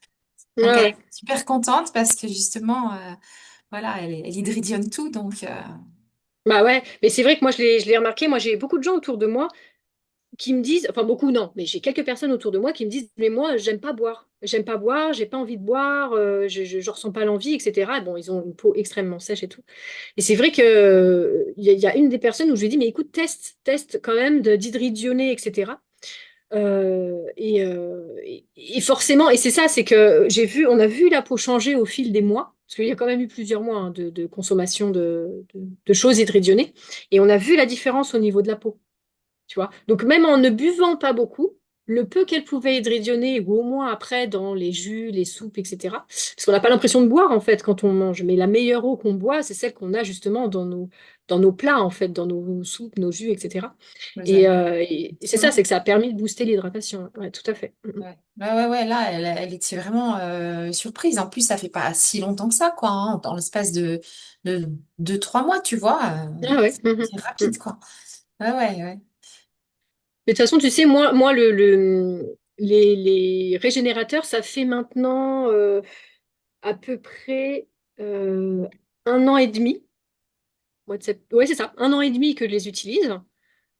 Donc, Ouais, elle est ouais. super contente parce que justement, voilà, elle hydridionne tout. Donc, Bah ouais, mais c'est vrai que moi je l'ai remarqué, moi j'ai beaucoup de gens autour de moi. qui me disent, enfin beaucoup non, mais j'ai quelques personnes autour de moi qui me disent, mais moi, j'aime pas boire. J'aime pas boire, j'ai pas envie de boire, je ressens pas l'envie, etc. Bon, ils ont une peau extrêmement sèche et tout. Et c'est vrai que il y a une des personnes où je lui ai dit, mais écoute, teste quand même d'hydridionner, etc. Et forcément, et c'est ça, c'est que on a vu la peau changer au fil des mois, parce qu'il y a quand même eu plusieurs mois hein, de consommation de choses hydridionnées, et on a vu la différence au niveau de la peau. Tu vois. Donc même en ne buvant pas beaucoup, le peu qu'elle pouvait hydridionner, ou au moins après dans les jus, les soupes, etc. Parce qu'on n'a pas l'impression de boire en fait quand on mange, mais la meilleure eau qu'on boit, c'est celle qu'on a justement dans nos plats en fait, dans nos soupes, nos jus, etc. Vous Et, avez- euh, et c'est ça, c'est que ça a permis de booster l'hydratation. Ouais, tout à fait. Ouais. Ouais, ouais, ouais, là, elle était vraiment surprise. En plus, ça fait pas si longtemps que ça, quoi, hein, dans l'espace de 2, 3 mois, tu vois. Ah ouais. C'est rapide, quoi. Ouais, ouais, ouais. Mais de toute façon, tu sais, moi les régénérateurs, ça fait maintenant à peu près euh, 1 an et demi. Ouais, c'est ça, 1 an et demi que je les utilise.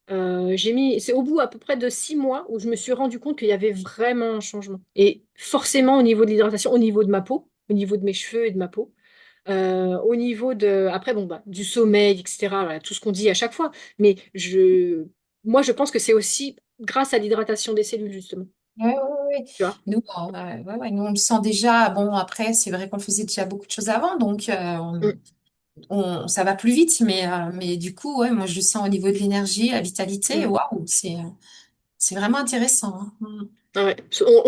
C'est au bout à peu près de 6 mois où je me suis rendu compte qu'il y avait vraiment un changement. Et forcément au niveau de l'hydratation, au niveau de ma peau, au niveau de mes cheveux et de ma peau, au niveau après bon bah du sommeil, etc. Voilà, tout ce qu'on dit à chaque fois. Mais moi je pense que c'est aussi grâce à l'hydratation des cellules justement. Ouais, ouais, ouais. Tu vois? Nous, ouais, ouais, nous, on le sent déjà. Bon, après, c'est vrai qu'on faisait déjà beaucoup de choses avant, donc Mm, ça va plus vite, mais du coup, ouais, moi, je le sens au niveau de l'énergie, la vitalité. mm. Waouh, c'est vraiment intéressant, hein. Ah ouais.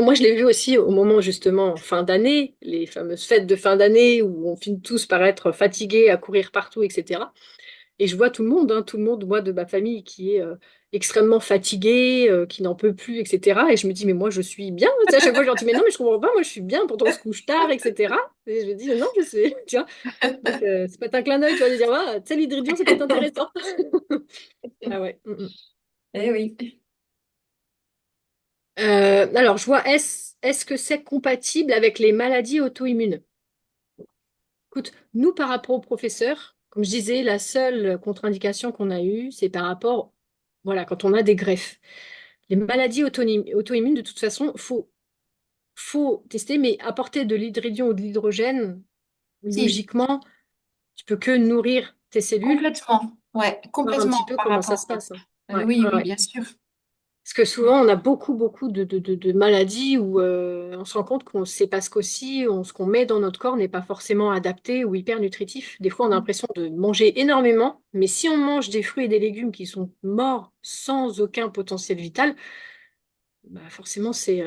Moi, je l'ai vu aussi au moment justement fin d'année, les fameuses fêtes de fin d'année où on finit tous par être fatigués, à courir partout, etc. Et je vois tout le monde, hein, tout le monde, moi, de ma famille, qui est extrêmement fatigué, qui n'en peut plus, etc. Et je me dis, mais moi, je suis bien. Tu sais, à chaque fois, je leur dis, mais non, mais je comprends pas, moi, je suis bien, pourtant, on se couche tard, etc. Et je me dis, non, je sais, tu vois. Donc, c'est pas un clin d'œil, tu vas dire, ah, tu sais, l'hydridion, c'est peut-être intéressant. Ah ouais. Eh oui. Alors, je vois, est-ce que c'est compatible avec les maladies auto-immunes? Écoute, nous, par rapport au professeur, comme je disais, la seule contre-indication qu'on a eue, c'est par rapport, voilà, quand on a des greffes. Les maladies auto-immunes, de toute façon, faut tester, mais apporter de l'hydridion ou de l'hydrogène, Si, logiquement, tu peux que nourrir tes cellules, complètement. Ouais, voir un complètement petit peu par comment ça rapport. se passe. Hein. Ouais, Oui, ouais, oui, ouais. bien sûr. Parce que souvent, on a beaucoup, beaucoup de maladies où on se rend compte qu'on sait pas ce qu'aussi, ce qu'on met dans notre corps n'est pas forcément adapté ou hyper nutritif. Des fois, on a l'impression de manger énormément, mais si on mange des fruits et des légumes qui sont morts sans aucun potentiel vital, bah forcément, c'est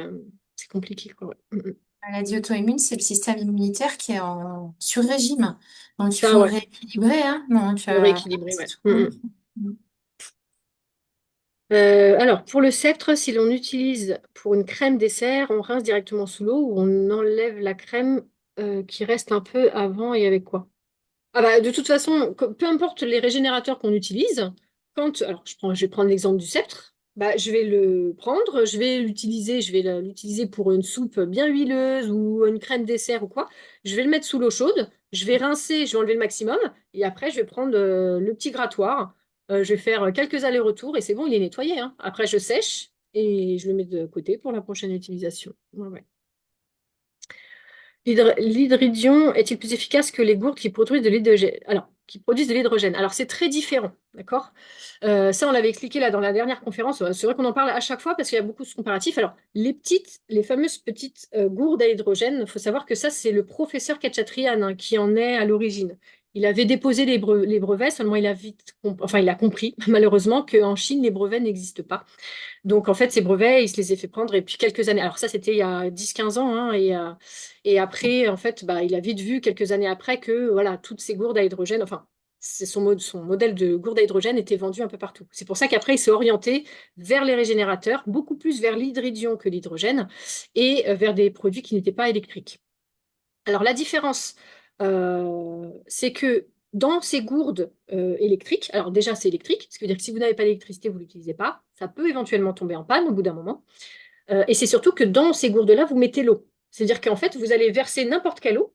compliqué, quoi. Ouais. Maladie auto-immune, c'est le système immunitaire qui est en sur-régime. Donc, il Ça, faut le ouais, rééquilibrer, hein. Donc, le rééquilibrer, c'est ouais. tout. Mm. Alors, pour le sceptre, si l'on utilise pour une crème dessert, on rince directement sous l'eau ou on enlève la crème qui reste un peu avant et avec quoi? Ah bah, de toute façon, peu importe les régénérateurs qu'on utilise, alors je vais prendre l'exemple du sceptre, bah, je vais le prendre, je vais l'utiliser pour une soupe bien huileuse ou une crème dessert ou quoi. Je vais le mettre sous l'eau chaude, je vais rincer, je vais enlever le maximum, et après je vais prendre le petit grattoir, je vais faire quelques allers-retours et c'est bon, il est nettoyé, hein. Après je sèche et je le mets de côté pour la prochaine utilisation. Ouais, ouais. L'hydridion est-il plus efficace que les gourdes qui produisent de l'hydrogène? Alors, c'est très différent, d'accord? Ça, on l'avait expliqué là dans la dernière conférence. C'est vrai qu'on en parle à chaque fois parce qu'il y a beaucoup de comparatifs. Alors, les fameuses petites gourdes à hydrogène, il faut savoir que ça, c'est le professeur Khatchatrian hein, qui en est à l'origine. Il avait déposé les brevets, seulement il a enfin, il a compris, malheureusement, qu'en Chine, les brevets n'existent pas. Donc, en fait, ces brevets, il se les a fait prendre et puis quelques années. Alors, ça, c'était il y a 10 15 ans. Hein, et après, en fait, bah, il a vite vu, quelques années après, que voilà, toutes ces gourdes à hydrogène, enfin, son modèle de gourde à hydrogène était vendu un peu partout. C'est pour ça qu'après, il s'est orienté vers les régénérateurs, beaucoup plus vers l'hydridion que l'hydrogène, et vers des produits qui n'étaient pas électriques. Alors la différence, c'est que dans ces gourdes électriques, alors déjà c'est électrique, ce qui veut dire que si vous n'avez pas d'électricité, vous ne l'utilisez pas, ça peut éventuellement tomber en panne au bout d'un moment. Et c'est surtout que dans ces gourdes-là, vous mettez l'eau. C'est-à-dire qu'en fait, vous allez verser n'importe quelle eau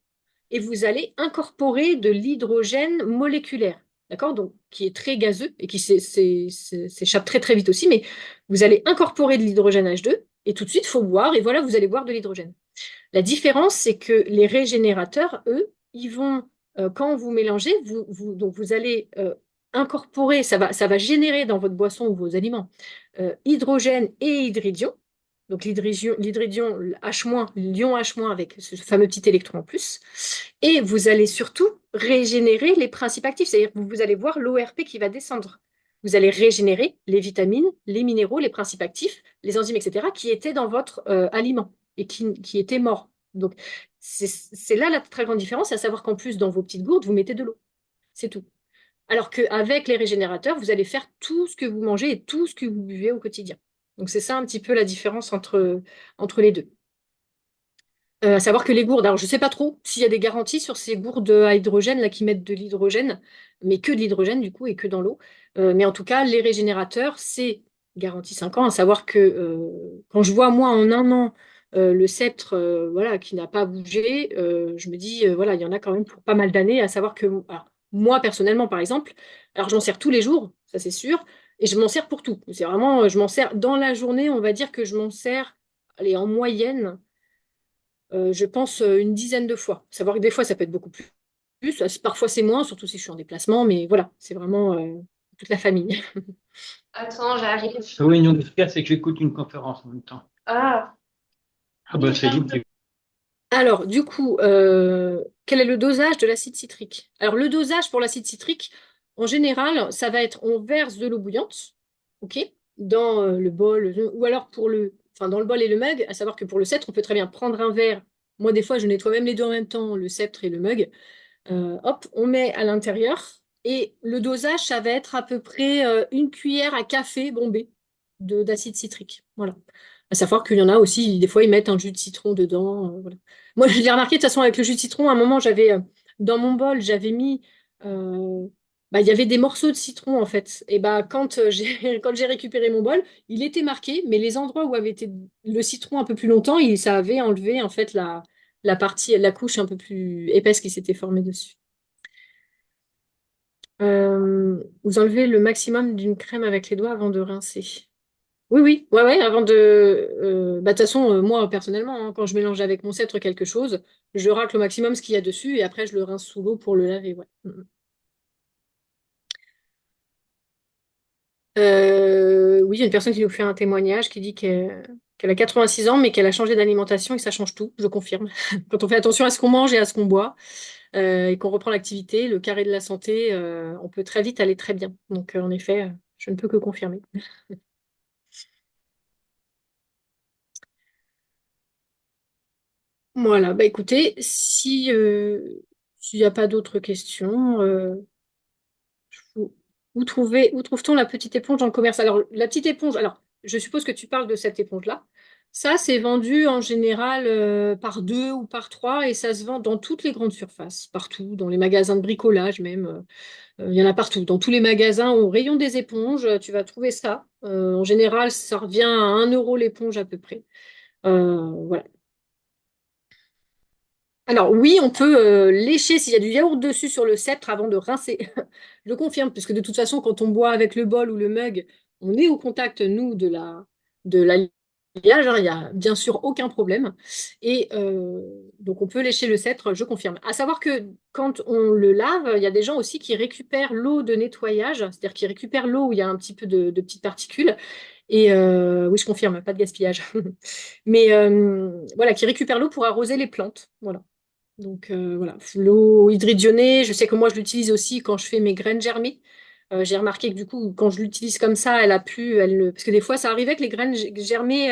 et vous allez incorporer de l'hydrogène moléculaire. d'accord? Donc, qui est très gazeux et qui s'échappe très très vite aussi, mais vous allez incorporer de l'hydrogène H2 et tout de suite, il faut boire, et voilà, vous allez boire de l'hydrogène. La différence, c'est que les régénérateurs, eux, ils vont, quand vous mélangez, donc vous allez incorporer, ça va générer dans votre boisson ou vos aliments hydrogène et hydridion. Donc l'hydridion H-, l'ion H- avec ce fameux petit électron en plus. Et vous allez surtout régénérer les principes actifs, c'est-à-dire que vous allez voir l'ORP qui va descendre. Vous allez régénérer les vitamines, les minéraux, les principes actifs, les enzymes, etc., qui étaient dans votre aliment et qui étaient morts. Donc, c'est là la très grande différence, c'est à savoir qu'en plus, dans vos petites gourdes, vous mettez de l'eau. C'est tout. Alors qu'avec les régénérateurs, vous allez faire tout ce que vous mangez et tout ce que vous buvez au quotidien. Donc, c'est ça un petit peu la différence entre les deux. À savoir que les gourdes, alors je ne sais pas trop s'il y a des garanties sur ces gourdes à hydrogène là, qui mettent de l'hydrogène, mais que de l'hydrogène du coup et que dans l'eau. Mais en tout cas, les régénérateurs, c'est garantie 5 ans. À savoir que quand je vois moi en un an le sceptre voilà, qui n'a pas bougé, je me dis, voilà, il y en a quand même pour pas mal d'années. À savoir que alors, moi personnellement, par exemple, alors je m'en sers tous les jours, ça c'est sûr, et je m'en sers pour tout. C'est vraiment, je m'en sers dans la journée, on va dire que je m'en sers, allez, en moyenne je pense une dizaine de fois. Savoir que des fois, ça peut être beaucoup plus. Parfois, c'est moins, surtout si je suis en déplacement. Mais voilà, c'est vraiment toute la famille. Attends, j'arrive. La réunion d'experts, c'est que j'écoute une conférence en même temps. Ah, Ah bah c'est libre. Alors, du coup, quel est le dosage de l'acide citrique? Alors, le dosage pour l'acide citrique, en général, ça va être, on verse de l'eau bouillante, ok, dans le bol, ou alors enfin, dans le bol et le mug, à savoir que pour le sceptre, on peut très bien prendre un verre. Moi, des fois, je nettoie même les deux en même temps, le sceptre et le mug. Hop, on met à l'intérieur et le dosage, ça va être à peu près une cuillère à café bombé d'acide citrique. Voilà. À savoir qu'il y en a aussi, des fois, ils mettent un jus de citron dedans. Voilà. Moi, je l'ai remarqué de toute façon avec le jus de citron. À un moment, j'avais dans mon bol, j'avais mis. Il y avait des morceaux de citron en fait. Et bah, quand quand j'ai récupéré mon bol, il était marqué, mais les endroits où avait été le citron un peu plus longtemps, ça avait enlevé en fait la partie, la couche un peu plus épaisse qui s'était formée dessus. Vous enlevez le maximum d'une crème avec les doigts avant de rincer. Oui, oui, ouais, ouais, avant de. De toute façon, moi, personnellement, hein, quand je mélange avec mon sceptre quelque chose, je racle au maximum ce qu'il y a dessus et après, je le rince sous l'eau pour le laver. Ouais. Oui, il y a une personne qui nous fait un témoignage qui dit qu'elle a 86 ans, mais qu'elle a changé d'alimentation et que ça change tout. Je confirme. Quand on fait attention à ce qu'on mange et à ce qu'on boit, et qu'on reprend l'activité, le carré de la santé, on peut très vite aller très bien. Donc, en effet, je ne peux que confirmer. Voilà, bah écoutez, si s'il n'y a pas d'autres questions, où, où trouve-t-on la petite éponge dans le commerce? Alors, la petite éponge, alors, je suppose que tu parles de cette éponge-là. Ça, c'est vendu en général par deux ou par trois et ça se vend dans toutes les grandes surfaces, partout, dans les magasins de bricolage même. Il y en a partout. Dans tous les magasins au rayon des éponges, tu vas trouver ça. En général, ça revient à 1 € l'éponge à peu près. Voilà. Alors oui, on peut lécher s'il y a du yaourt dessus sur le sceptre avant de rincer. Je le confirme, puisque de toute façon, quand on boit avec le bol ou le mug, on est au contact, nous, de l'alliage, hein, il n'y a bien sûr aucun problème. Et donc on peut lécher le sceptre, je confirme. À savoir que quand on le lave, il y a des gens aussi qui récupèrent l'eau de nettoyage, c'est-à-dire qui récupèrent l'eau où il y a un petit peu de petites particules. Et oui, je confirme, pas de gaspillage. Mais voilà, qui récupèrent l'eau pour arroser les plantes. Voilà. Donc voilà, l'eau hydridionée, je sais que moi je l'utilise aussi quand je fais mes graines germées. J'ai remarqué que du coup, quand je l'utilise comme ça, elle a plus, parce que des fois ça arrivait que les graines germées,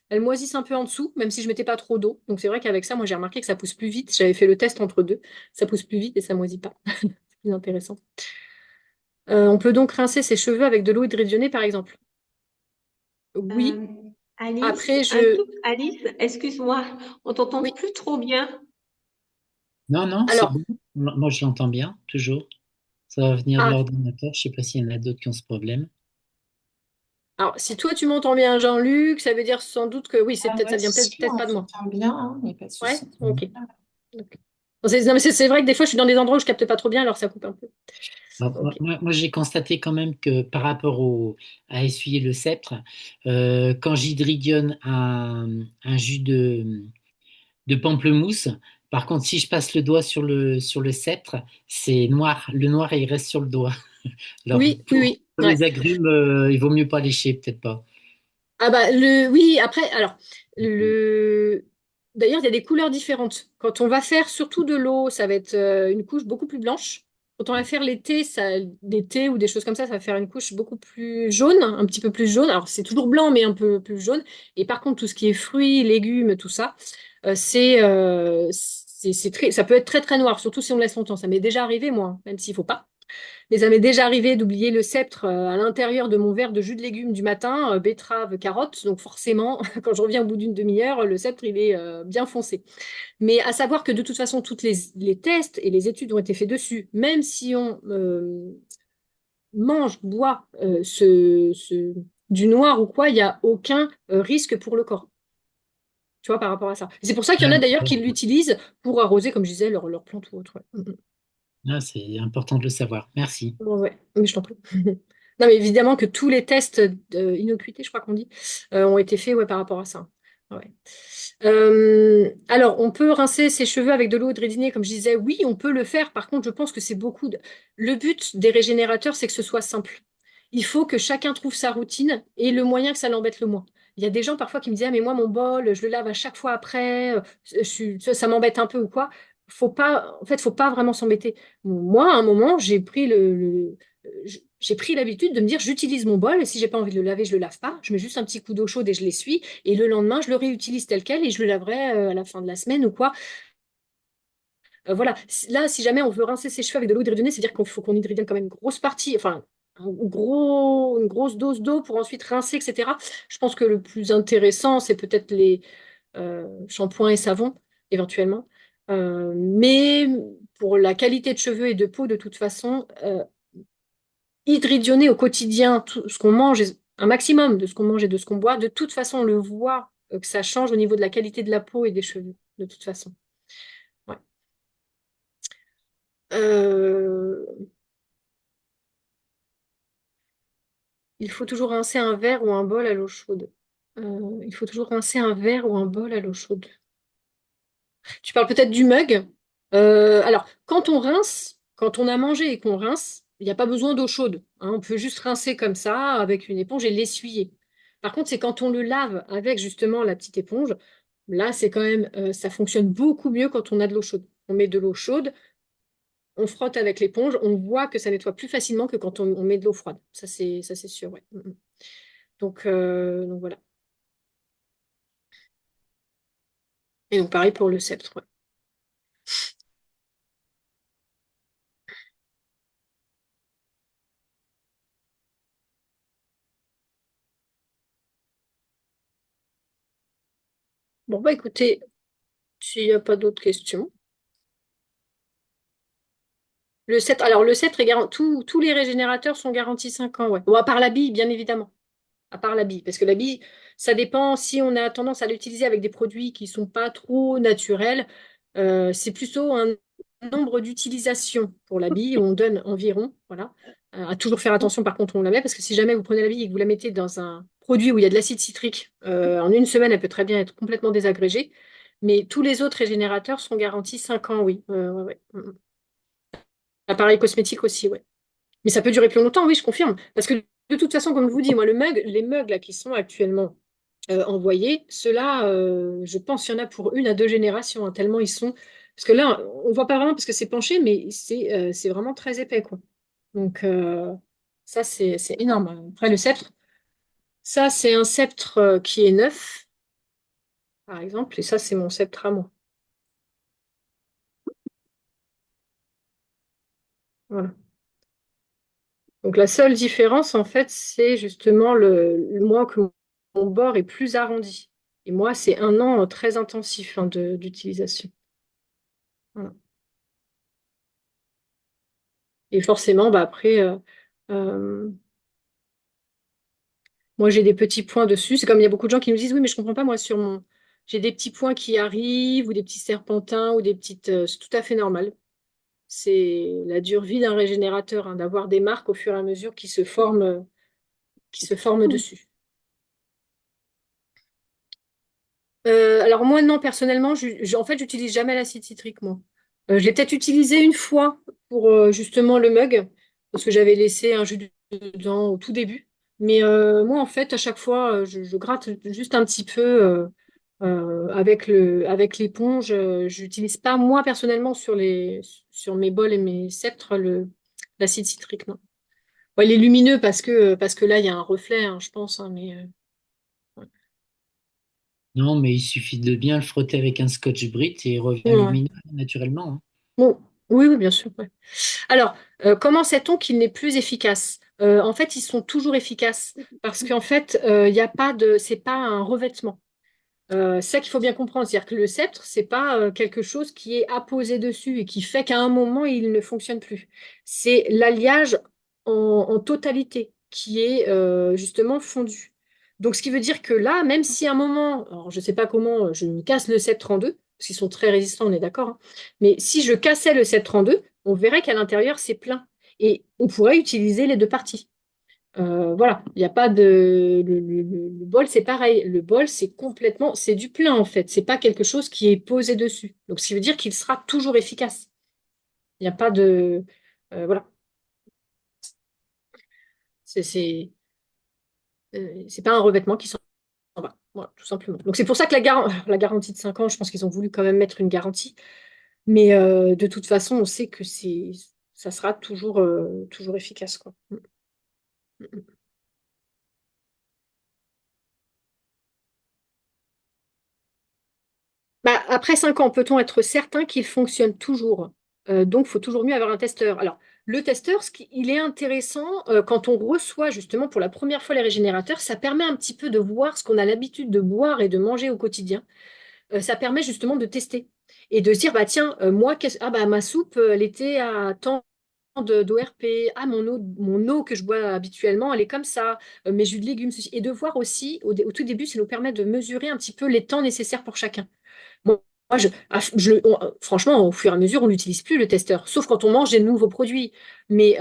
elles moisissent un peu en dessous, même si je mettais pas trop d'eau. Donc c'est vrai qu'avec ça, moi j'ai remarqué que ça pousse plus vite. J'avais fait le test entre deux, ça pousse plus vite et ça moisit pas. C'est plus intéressant. On peut donc rincer ses cheveux avec de l'eau hydridionée, par exemple. Oui. euh, Alice, Après, je, Alice, excuse-moi, on t'entend oui. plus trop bien. Non, non, c'est Alors, bon. Moi, je l'entends bien, toujours. Ça va venir de ah, l'ordinateur. Je sais pas s'il y en a d'autres qui ont ce problème. alors, si toi tu m'entends bien, Jean-Luc, ça veut dire sans doute que oui, c'est Ah peut-être ouais, ça vient si, peut-être on pas de moi. s'entend bien, hein, il n'y a pas de Ouais, souci. ok. Donc, non, mais c'est vrai que des fois je suis dans des endroits où je capte pas trop bien, alors ça coupe un peu. Alors, Ok. moi, j'ai constaté quand même que par rapport à essuyer le sceptre, quand j'hydridionne un jus de pamplemousse, par contre, si je passe le doigt sur le sceptre, c'est noir. Le noir, il reste sur le doigt. Alors, Oui, oui, oui. pour Ouais. les agrumes, il vaut mieux pas lécher, peut-être pas. Ah bah oui, après, alors le d'ailleurs, il y a des couleurs différentes. Quand on va faire surtout de l'eau, ça va être une couche beaucoup plus blanche. Quand on va faire l'été, des thés ou des choses comme ça va faire une couche beaucoup plus jaune, un petit peu plus jaune. Alors c'est toujours blanc, mais un peu plus jaune. Et par contre, tout ce qui est fruits, légumes, tout ça, c'est très, ça peut être très très noir, surtout si on laisse longtemps. Ça m'est déjà arrivé, moi, hein, même s'il faut pas. Mais ça m'est déjà arrivé d'oublier le sceptre à l'intérieur de mon verre de jus de légumes du matin, betterave, carotte. Donc forcément, quand je reviens au bout d'une demi-heure, le sceptre, il est bien foncé. Mais à savoir que de toute façon, toutes les tests et les études ont été faits dessus. Même si on mange, boit du noir ou quoi, il n'y a aucun risque pour le corps. Tu vois, par rapport à ça. Et c'est pour ça qu'il y en a d'ailleurs qui l'utilisent pour arroser, comme je disais, leurs plantes ou autre. Ouais. Ah, c'est important de le savoir. Merci. Ouais, ouais, mais je t'en prie. Non, mais évidemment que tous les tests d'innocuité, je crois qu'on dit, ont été faits ouais, par rapport à ça. Ouais. Alors, on peut rincer ses cheveux avec de l'eau hydridinée, comme je disais. Oui, on peut le faire. Par contre, je pense que c'est beaucoup de... Le but des régénérateurs, c'est que ce soit simple. Il faut que chacun trouve sa routine et le moyen que ça l'embête le moins. Il y a des gens parfois qui me disent, ah, mais moi, mon bol, je le lave à chaque fois après, ça m'embête un peu ou quoi. Faut pas, en fait, faut pas vraiment s'embêter. Moi, à un moment, j'ai pris l'habitude de me dire, j'utilise mon bol et si j'ai pas envie de le laver, je le lave pas. Je mets juste un petit coup d'eau chaude et je l'essuie. Et le lendemain, je le réutilise tel quel et je le laverai à la fin de la semaine ou quoi. Voilà. Là, si jamais on veut rincer ses cheveux avec de l'eau hydridonnée, c'est-à-dire qu'il faut qu'on hydridonne quand même une grosse partie, enfin, une grosse dose d'eau pour ensuite rincer, etc. Je pense que le plus intéressant, c'est peut-être les shampoings et savons, éventuellement. Mais pour la qualité de cheveux et de peau, de toute façon, hydridionner au quotidien tout ce qu'on mange, un maximum de ce qu'on mange et de ce qu'on boit, de toute façon, on le voit que ça change au niveau de la qualité de la peau et des cheveux, de toute façon. Ouais. Euh, il faut toujours rincer un verre ou un bol à l'eau chaude. Il faut toujours rincer un verre ou un bol à l'eau chaude. Tu parles peut-être du mug. Alors, quand on rince, quand on a mangé et qu'on rince, il n'y a pas besoin d'eau chaude, hein. On peut juste rincer comme ça avec une éponge et l'essuyer. Par contre, c'est quand on le lave avec justement la petite éponge. Là, c'est quand même, ça fonctionne beaucoup mieux quand on a de l'eau chaude. On met de l'eau chaude, on frotte avec l'éponge, on voit que ça nettoie plus facilement que quand on met de l'eau froide. Ça, c'est sûr, ouais. Donc voilà. Et donc pareil pour le sceptre, ouais. Bon, bah écoutez, s'il n'y a pas d'autres questions. Le sceptre, alors le sceptre est garanti, tous les régénérateurs sont garantis 5 ans, ouais. Bon, à part la bille, bien évidemment. À part la bille, parce que la bille, ça dépend si on a tendance à l'utiliser avec des produits qui sont pas trop naturels. C'est plutôt un nombre d'utilisations pour la bille, on donne environ, voilà. À toujours faire attention par contre où on la met, parce que si jamais vous prenez la bille et que vous la mettez dans un produit où il y a de l'acide citrique, en une semaine, elle peut très bien être complètement désagrégée. Mais tous les autres régénérateurs sont garantis 5 ans, oui. Ouais, ouais. Appareil cosmétique aussi, ouais. Mais ça peut durer plus longtemps, oui, je confirme. Parce que de toute façon, comme je vous dis, moi, les mugs là, qui sont actuellement envoyés, ceux-là, je pense qu'il y en a pour 1 à 2 générations, hein, tellement ils sont. Parce que là, on ne voit pas vraiment parce que c'est penché, mais c'est vraiment très épais, quoi. Donc, ça, c'est énorme. Après, le sceptre, ça, c'est un sceptre qui est neuf, par exemple, et ça, c'est mon sceptre à moi. Voilà. Donc, la seule différence, en fait, c'est justement moi que mon bord est plus arrondi. Et moi, c'est un an très intensif hein, d'utilisation. Voilà. Et forcément, bah, après, euh, moi, j'ai des petits points dessus. C'est comme il y a beaucoup de gens qui nous disent, oui, mais je comprends pas, moi, sur mon... J'ai des petits points qui arrivent, ou des petits serpentins, ou des petites... c'est tout à fait normal. C'est la dure vie d'un régénérateur, hein, d'avoir des marques au fur et à mesure qui se forment dessus. Alors moi, non, personnellement, en fait, j'utilise jamais l'acide citrique, moi. Je l'ai peut-être utilisé une fois pour justement le mug, parce que j'avais laissé un jus dedans au tout début. Mais moi, en fait, à chaque fois, je gratte juste un petit peu avec l'éponge. J'utilise pas, moi, personnellement, sur mes bols et mes sceptres, l'acide citrique, non. Bon, il est lumineux parce que là, il y a un reflet, hein, je pense, hein, mais ouais. Non, mais il suffit de bien le frotter avec un scotch-brite et il revient Ouais. lumineux naturellement, hein. Bon, oui, oui, bien sûr. Ouais. Alors, comment sait-on qu'il n'est plus efficace? En fait, ils sont toujours efficaces parce qu'en fait, il y a pas de, c'est pas un revêtement. C'est ça qu'il faut bien comprendre, c'est-à-dire que le sceptre, c'est pas quelque chose qui est apposé dessus et qui fait qu'à un moment il ne fonctionne plus. C'est l'alliage en totalité qui est justement fondu. Donc, ce qui veut dire que là, même si à un moment, alors je sais pas comment, je me casse le sceptre en deux, parce qu'ils sont très résistants, on est d'accord, hein, mais si je cassais le sceptre en deux, on verrait qu'à l'intérieur c'est plein et on pourrait utiliser les deux parties. Voilà, il n'y a pas de. Le bol, c'est pareil. Le bol, c'est complètement. C'est du plein, en fait. C'est pas quelque chose qui est posé dessus. Donc, ce qui veut dire qu'il sera toujours efficace. Il n'y a pas de. Voilà. C'est c'est pas un revêtement qui s'en va. Voilà, tout simplement. Donc, c'est pour ça que la garantie de 5 ans, je pense qu'ils ont voulu quand même mettre une garantie. Mais de toute façon, on sait que ça sera toujours efficace, quoi. Mm, mm. Bah, après 5 ans, peut-on être certain qu'il fonctionne toujours? Donc, il faut toujours mieux avoir un testeur. Alors, le testeur, il est intéressant quand on reçoit justement pour la première fois les régénérateurs, ça permet un petit peu de voir ce qu'on a l'habitude de boire et de manger au quotidien. Ça permet justement de tester et de se dire, bah tiens, moi, ah, bah, ma soupe, elle était à tant d'ORP. Ah, mon eau que je bois habituellement, elle est comme ça. Mes jus de légumes, ceci. Et de voir aussi, au tout début, ça nous permet de mesurer un petit peu les temps nécessaires pour chacun. Bon, moi, franchement, au fur et à mesure, on n'utilise plus le testeur, sauf quand on mange des nouveaux produits. Mais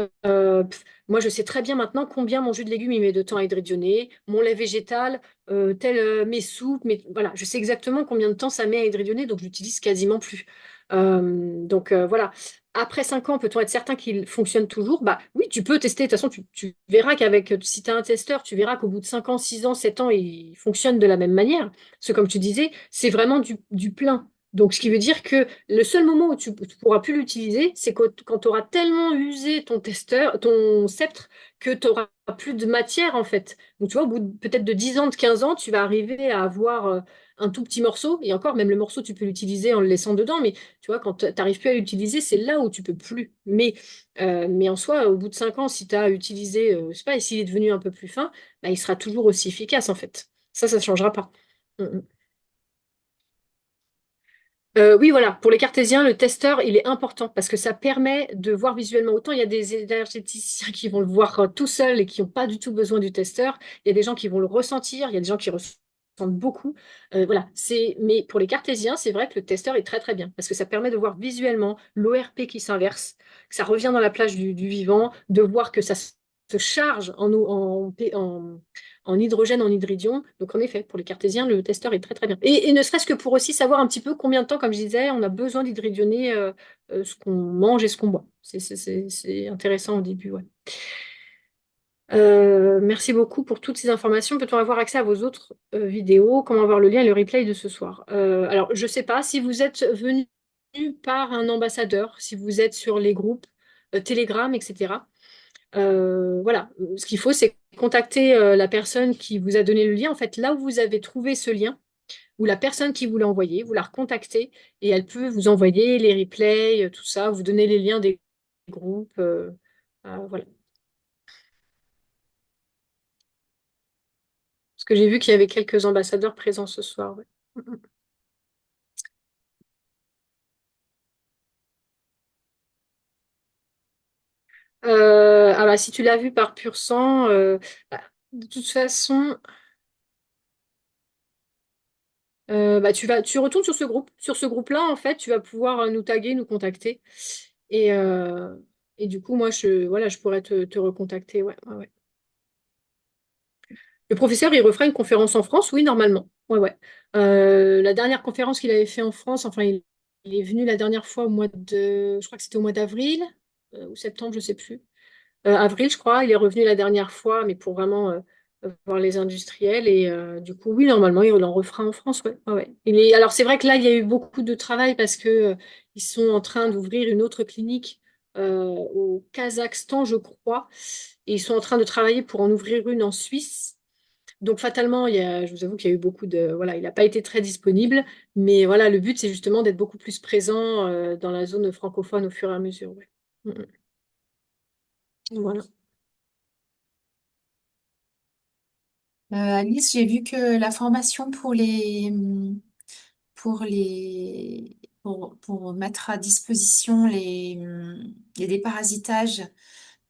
moi, je sais très bien maintenant combien mon jus de légumes il met de temps à hydrogener, mon lait végétal, mes soupes, voilà, je sais exactement combien de temps ça met à hydrogener, donc je l'utilise quasiment plus. Donc voilà. Après 5 ans, peut-on être certain qu'il fonctionne toujours? Bah oui, tu peux tester. De toute façon, tu verras qu'avec, si tu as un testeur, tu verras qu'au bout de 5 ans, 6 ans, 7 ans, il fonctionne de la même manière. Parce que comme tu disais, c'est vraiment du plein. Donc, ce qui veut dire que le seul moment où tu pourras plus l'utiliser, c'est quand tu auras tellement usé ton testeur, ton sceptre, que tu n'auras plus de matière, en fait. Donc, tu vois, au bout peut-être de 10 ans, de 15 ans, tu vas arriver à avoir un tout petit morceau. Et encore, même le morceau, tu peux l'utiliser en le laissant dedans. Mais tu vois, quand tu n'arrives plus à l'utiliser, c'est là où tu peux plus. Mais en soi, au bout de 5 ans, si tu as utilisé, je sais pas, et s'il est devenu un peu plus fin, bah, il sera toujours aussi efficace, en fait. Ça ne changera pas. Mm, mm. Oui, voilà. Pour les cartésiens, le testeur, il est important parce que ça permet de voir visuellement. Autant il y a des énergéticiens qui vont le voir tout seuls et qui n'ont pas du tout besoin du testeur. Il y a des gens qui vont le ressentir. Il y a des gens qui ressentent beaucoup. Voilà. Mais pour les cartésiens, c'est vrai que le testeur est très très bien parce que ça permet de voir visuellement l'ORP qui s'inverse, que ça revient dans la plage du vivant, de voir que ça se charge en hydrogène, en hydridion. Donc, en effet, pour les cartésiens, le testeur est très, très bien. Et ne serait-ce que pour aussi savoir un petit peu combien de temps, comme je disais, on a besoin d'hydridionner ce qu'on mange et ce qu'on boit. C'est intéressant au début, ouais. Merci beaucoup pour toutes ces informations. Peut-on avoir accès à vos autres vidéos? Comment avoir le lien et le replay de ce soir? Alors, je ne sais pas si vous êtes venu par un ambassadeur, si vous êtes sur les groupes Telegram, etc. Voilà, ce qu'il faut, c'est contacter la personne qui vous a donné le lien. En fait, là où vous avez trouvé ce lien, ou la personne qui vous l'a envoyé, vous la recontactez et elle peut vous envoyer les replays, tout ça, vous donner les liens des groupes. Voilà. Parce que j'ai vu qu'il y avait quelques ambassadeurs présents ce soir. Ouais. Ah bah, si tu l'as vu par pur sang, bah, de toute façon, bah, tu retournes sur ce groupe. Sur ce groupe-là, en fait, tu vas pouvoir nous taguer, nous contacter. Et, euh, et du coup, moi, voilà, je pourrais te recontacter. Ouais, ouais, ouais. Le professeur, il refera une conférence en France, oui, normalement. Ouais, ouais. La dernière conférence qu'il avait fait en France, enfin, il est venu la dernière fois au mois de, je crois que c'était au mois d'avril ou septembre, je sais plus. Avril, je crois. Il est revenu la dernière fois, mais pour vraiment voir les industriels. Et du coup, oui, normalement, il en refera en France. Ouais, ouais, ouais. Alors, c'est vrai que là, il y a eu beaucoup de travail parce que ils sont en train d'ouvrir une autre clinique au Kazakhstan, je crois. Et ils sont en train de travailler pour en ouvrir une en Suisse. Donc, fatalement, je vous avoue qu'il y a eu beaucoup de. Voilà, il n'a pas été très disponible. Mais voilà, le but, c'est justement d'être beaucoup plus présent dans la zone francophone au fur et à mesure. Ouais. Mm, mm. Voilà. Alice, j'ai vu que la formation pour mettre à disposition les déparasitages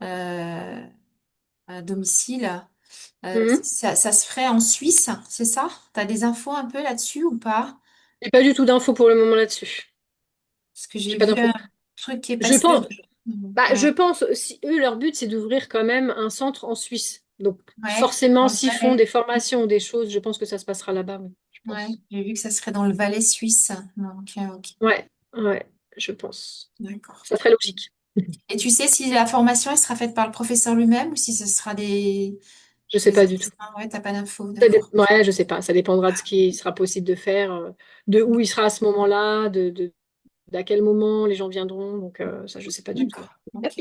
euh, à domicile, Mhm. ça se ferait en Suisse, c'est ça? Tu as des infos un peu là-dessus ou pas? J'ai pas du tout d'infos pour le moment là-dessus. Parce que J'ai j'ai pas vu d'infos. un truc qui est Je passé. pense, je Ouais, pense, si eux, leur but, c'est d'ouvrir quand même un centre en Suisse. Donc, ouais, forcément, dans le s'ils font Valais. des formations ou des choses, je pense que ça se passera là-bas, oui, je Ouais, pense. j'ai vu que ça serait dans le Valais suisse. Donc, ok, Ouais, ouais, je pense. d'accord. Ça serait logique. Et tu sais si la formation elle sera faite par le professeur lui-même ou si ce sera Je sais des pas du tout. assistants? Ouais, t'as pas d'infos, d'accord. Ouais, je sais pas. Ça dépendra de ce qui sera possible de faire, de où il sera à ce moment-là, d'à quel moment les gens viendront. Donc, ça, je sais pas du tout. D'accord. Ok.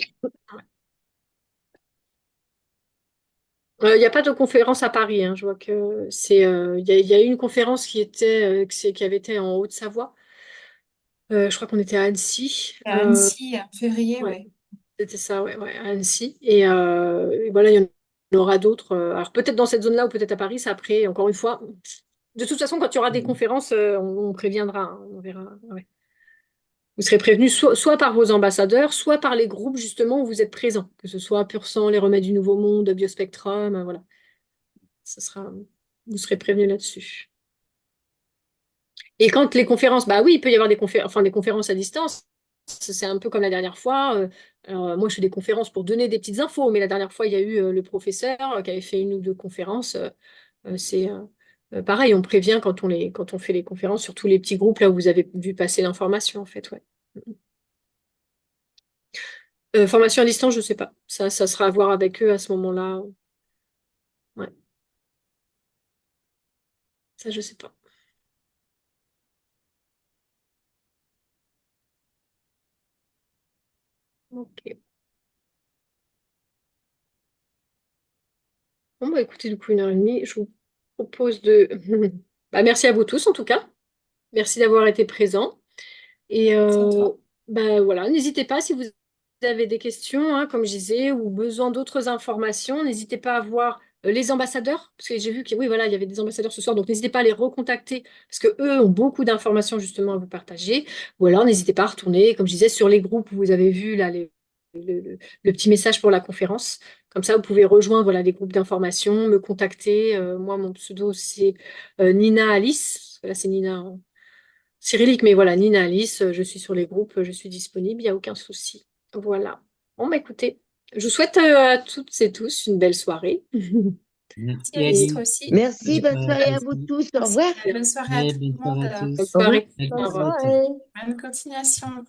Il n'y a pas de conférence à Paris, hein. Je vois que il y a eu une conférence qui avait été en Haute-Savoie. Je crois qu'on était à Annecy. À Annecy, en février, Ouais, ouais. c'était ça, ouais, ouais, à Annecy. Et voilà, il y en aura d'autres. Alors peut-être dans cette zone-là ou peut-être à Paris, ça après, encore une fois. De toute façon, quand il y aura des conférences, on préviendra, hein, on verra. Ouais. Vous serez prévenus soit par vos ambassadeurs, soit par les groupes justement où vous êtes présents, que ce soit Pur Sang, les Remèdes du Nouveau Monde, Biospectrum, voilà. Ça sera, vous serez prévenus là-dessus. Et quand les conférences, bah oui, il peut y avoir des conférences à distance. C'est un peu comme la dernière fois. Alors, moi, je fais des conférences pour donner des petites infos, mais la dernière fois, il y a eu le professeur qui avait fait une ou deux conférences. C'est pareil, on prévient quand on fait les conférences sur tous les petits groupes là où vous avez vu passer l'information, en fait, ouais. Formation à distance, je sais pas. Ça sera à voir avec eux à ce moment-là. Ouais, ça, je sais pas. Ok. Bon, bah écoutez, du coup, 1 heure et demie, je vous propose de. Bah, merci à vous tous, en tout cas. Merci d'avoir été présents. Et C'est toi. bah, voilà, n'hésitez pas si vous avez des questions, hein, comme je disais, ou besoin d'autres informations, n'hésitez pas à voir les ambassadeurs, parce que j'ai vu que oui, voilà, il y avait des ambassadeurs ce soir, donc n'hésitez pas à les recontacter, parce que eux ont beaucoup d'informations justement à vous partager. Ou alors n'hésitez pas à retourner, comme je disais, sur les groupes où vous avez vu là le petit message pour la conférence. Comme ça, vous pouvez rejoindre voilà, les groupes d'information, me contacter. Moi, mon pseudo, c'est Nina Alice. Là, c'est Nina cyrillique, mais voilà, Nina Alice, je suis sur les groupes, je suis disponible, il n'y a aucun souci. Voilà. Bon, bah écoutez, je vous souhaite à toutes et tous une belle soirée. Merci Merci Alice, Et toi aussi. Merci, bonne soirée à vous Merci. tous. Au Merci. revoir. Bonne soirée à Ouais, tout bonne le monde. soirée à bonne tous. Au revoir. soirée. Avec Au Bonne revoir. bientôt. soirée. Bonne continuation.